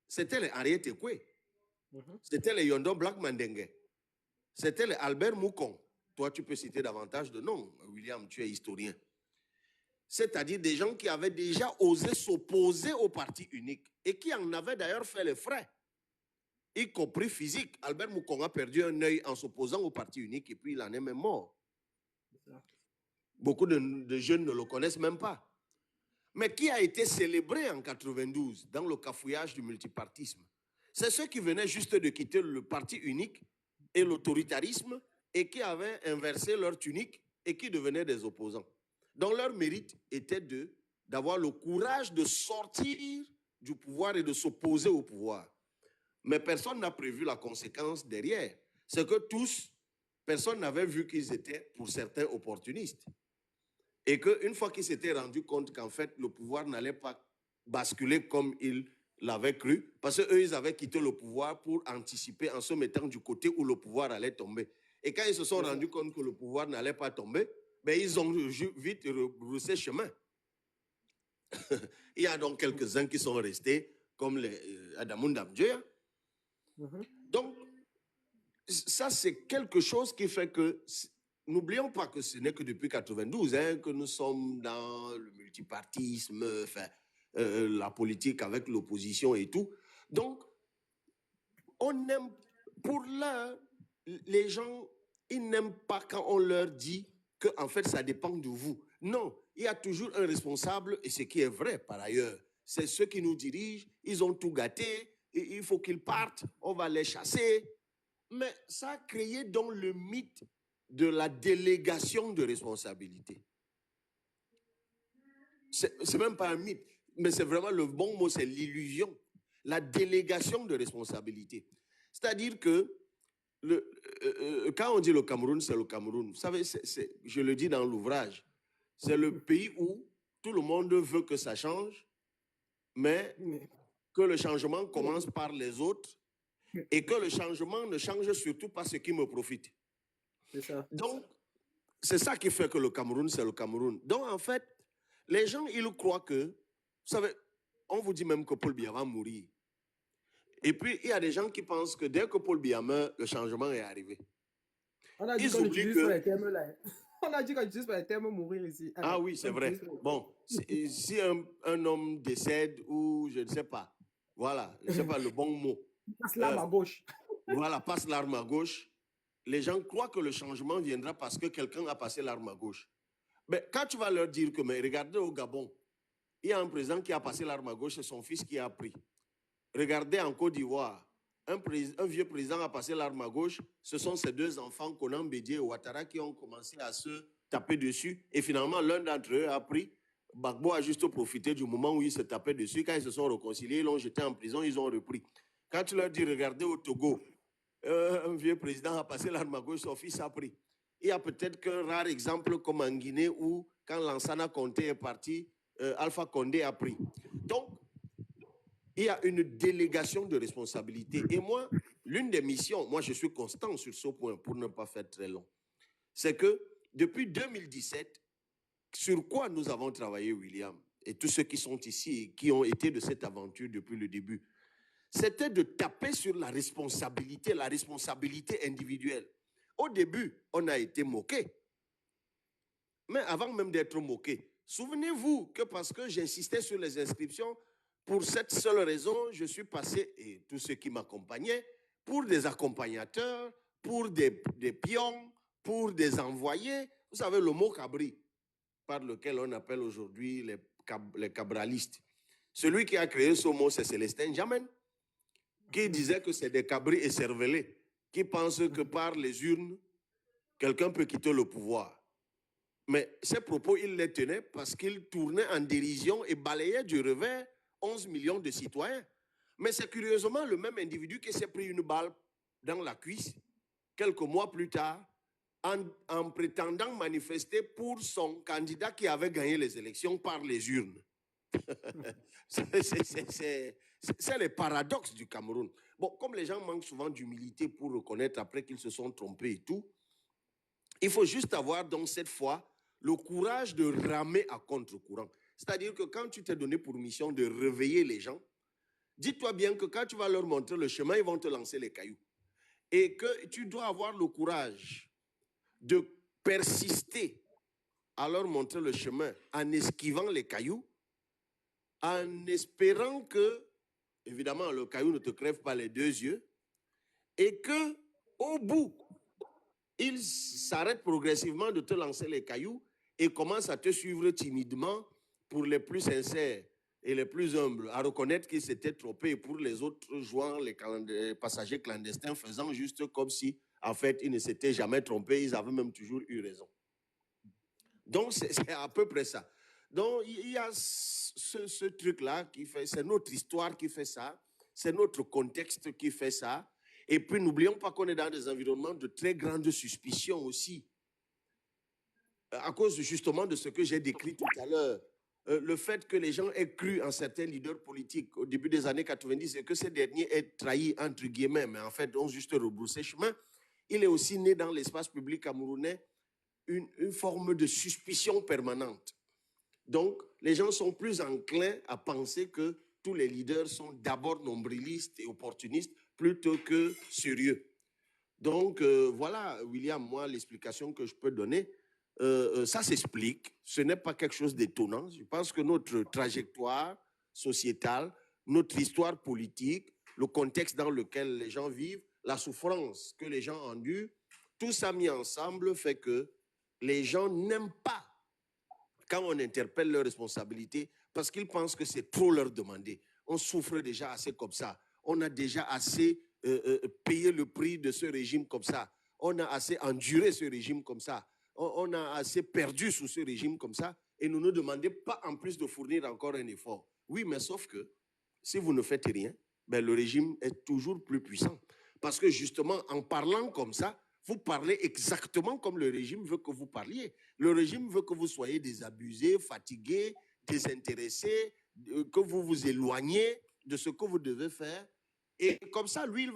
C'était les Henriette Tekwe. C'était les Yondo Black Mandenge. C'était les Albert Moukon. Toi, tu peux citer davantage de noms. William, tu es historien. C'est-à-dire des gens qui avaient déjà osé s'opposer au parti unique et qui en avaient d'ailleurs fait les frais, y compris physique. Albert Moukon a perdu un œil en s'opposant au parti unique et puis il en est même mort. Beaucoup de jeunes ne le connaissent même pas. Mais qui a été célébré en 92 dans le cafouillage du multipartisme? C'est ceux qui venaient juste de quitter le parti unique et l'autoritarisme et qui avaient inversé leur tunique et qui devenaient des opposants. Donc leur mérite était d'avoir le courage de sortir du pouvoir et de s'opposer au pouvoir. Mais personne n'a prévu la conséquence derrière. C'est que personne n'avait vu qu'ils étaient, pour certains, opportunistes. Et qu'une fois qu'ils s'étaient rendus compte qu'en fait, le pouvoir n'allait pas basculer comme ils l'avaient cru, parce qu'eux, ils avaient quitté le pouvoir pour anticiper en se mettant du côté où le pouvoir allait tomber. Et quand ils se sont rendus compte que le pouvoir n'allait pas tomber, ben, ils ont vite rebroussé chemin. Il y a donc quelques-uns qui sont restés, comme les Adamou Ndamjoya. Donc, ça, c'est quelque chose qui fait que, n'oublions pas que ce n'est que depuis 92 que nous sommes dans le multipartisme, la politique avec l'opposition et tout. Donc, on aime, pour l'heure, les gens, ils n'aiment pas quand on leur dit que, en fait, ça dépend de vous. Non, il y a toujours un responsable, et ce qui est vrai par ailleurs, c'est ceux qui nous dirigent, ils ont tout gâté, et il faut qu'ils partent, on va les chasser. Mais ça a créé donc le mythe de la délégation de responsabilité. C'est même pas un mythe, mais c'est vraiment le bon mot, c'est l'illusion. la délégation de responsabilité. C'est-à-dire que quand on dit le Cameroun, c'est le Cameroun. Vous savez, je le dis dans l'ouvrage, c'est le pays où tout le monde veut que ça change, mais que le changement commence par les autres et que le changement ne change surtout pas ce qui me profite. C'est ça. Donc, c'est ça qui fait que le Cameroun, c'est le Cameroun. Donc, en fait, les gens, ils croient que, vous savez, on vous dit même que Paul Biya va mourir. Et puis, il y a des gens qui pensent que dès que Paul Biya meurt, le changement est arrivé. On a dit qu'on n'utilise pas les termes là. On a dit qu'on n'utilise pas les termes mourir ici. Ah oui, c'est vrai. Bon, si un homme décède ou je ne sais pas, voilà, je ne sais pas le bon mot. Passe l'arme à gauche. Voilà, passe l'arme à gauche. Les gens croient que le changement viendra parce que quelqu'un a passé l'arme à gauche. Mais quand tu vas leur dire que, mais regardez au Gabon, il y a un président qui a passé l'arme à gauche, c'est son fils qui a pris. Regardez en Côte d'Ivoire, un vieux président a passé l'arme à gauche, ce sont ses deux enfants, Konan Bédié et Ouattara, qui ont commencé à se taper dessus. Et finalement, l'un d'entre eux a pris. Gbagbo a juste profité du moment où ils se tapaient dessus. Quand ils se sont réconciliés, ils l'ont jeté en prison, ils ont repris. Quand tu leur dis, regardez au Togo, un vieux président a passé l'arme à gauche, son fils a pris. Il y a peut-être qu'un rare exemple comme en Guinée où, quand Lansana Conté est parti, Alpha Condé a pris. Donc, il y a une délégation de responsabilité. Et moi, l'une des missions, moi je suis constant sur ce point pour ne pas faire très long, c'est que depuis 2017, sur quoi nous avons travaillé, William, et tous ceux qui sont ici et qui ont été de cette aventure depuis le début, c'était de taper sur la responsabilité individuelle. Au début, on a été moqué. Mais avant même d'être moqué, souvenez-vous que parce que j'insistais sur les inscriptions, pour cette seule raison, je suis passé, et tous ceux qui m'accompagnaient, pour des accompagnateurs, pour des pions, pour des envoyés. Vous savez, le mot cabri, par lequel on appelle aujourd'hui les cabralistes. Celui qui a créé ce mot, c'est Célestin Jamen, qui disait que c'est des cabris écervelés, qui pensent que par les urnes, quelqu'un peut quitter le pouvoir. Mais ces propos, il les tenait parce qu'il tournait en dérision et balayait du revers 11 millions de citoyens. Mais c'est curieusement le même individu qui s'est pris une balle dans la cuisse quelques mois plus tard en prétendant manifester pour son candidat qui avait gagné les élections par les urnes. C'est le paradoxe du Cameroun. Bon, comme les gens manquent souvent d'humilité pour reconnaître après qu'ils se sont trompés et tout, il faut juste avoir donc cette fois le courage de ramer à contre-courant. C'est-à-dire que quand tu t'es donné pour mission de réveiller les gens, dis-toi bien que quand tu vas leur montrer le chemin, ils vont te lancer les cailloux. Et que tu dois avoir le courage de persister à leur montrer le chemin en esquivant les cailloux, en espérant que, évidemment, le caillou ne te crève pas les deux yeux, et que, au bout, ils s'arrêtent progressivement de te lancer les cailloux et commencent à te suivre timidement pour les plus sincères et les plus humbles, à reconnaître qu'ils s'étaient trompés, et pour les autres jouant les passagers clandestins, faisant juste comme si, en fait, ils ne s'étaient jamais trompés, ils avaient même toujours eu raison. Donc, c'est à peu près ça. Donc, il y a ce truc-là qui fait, c'est notre histoire qui fait ça, c'est notre contexte qui fait ça. Et puis, n'oublions pas qu'on est dans des environnements de très grande suspicion aussi, à cause justement de ce que j'ai décrit tout à l'heure. Le fait que les gens aient cru en certains leaders politiques au début des années 90 et que ces derniers aient trahi, entre guillemets, mais en fait ont juste rebroussé chemin, il est aussi né dans l'espace public camerounais une forme de suspicion permanente. Donc, les gens sont plus enclins à penser que tous les leaders sont d'abord nombrilistes et opportunistes plutôt que sérieux. Donc, voilà, William, moi, l'explication que je peux donner, ça s'explique. Ce n'est pas quelque chose d'étonnant. Je pense que notre trajectoire sociétale, notre histoire politique, le contexte dans lequel les gens vivent, la souffrance que les gens endurent, tout ça mis ensemble fait que les gens n'aiment pas quand on interpelle leurs responsabilités parce qu'ils pensent que c'est trop leur demander. On souffre déjà assez comme ça. On a déjà assez payé le prix de ce régime comme ça. On a assez enduré ce régime comme ça. On a assez perdu sous ce régime comme ça. Et ne nous demandez pas en plus de fournir encore un effort. Oui, mais sauf que si vous ne faites rien, ben, le régime est toujours plus puissant. Parce que justement, en parlant comme ça, vous parlez exactement comme le régime veut que vous parliez. Le régime veut que vous soyez désabusés, fatigués, désintéressés, que vous vous éloignez de ce que vous devez faire. Et comme ça, lui, il va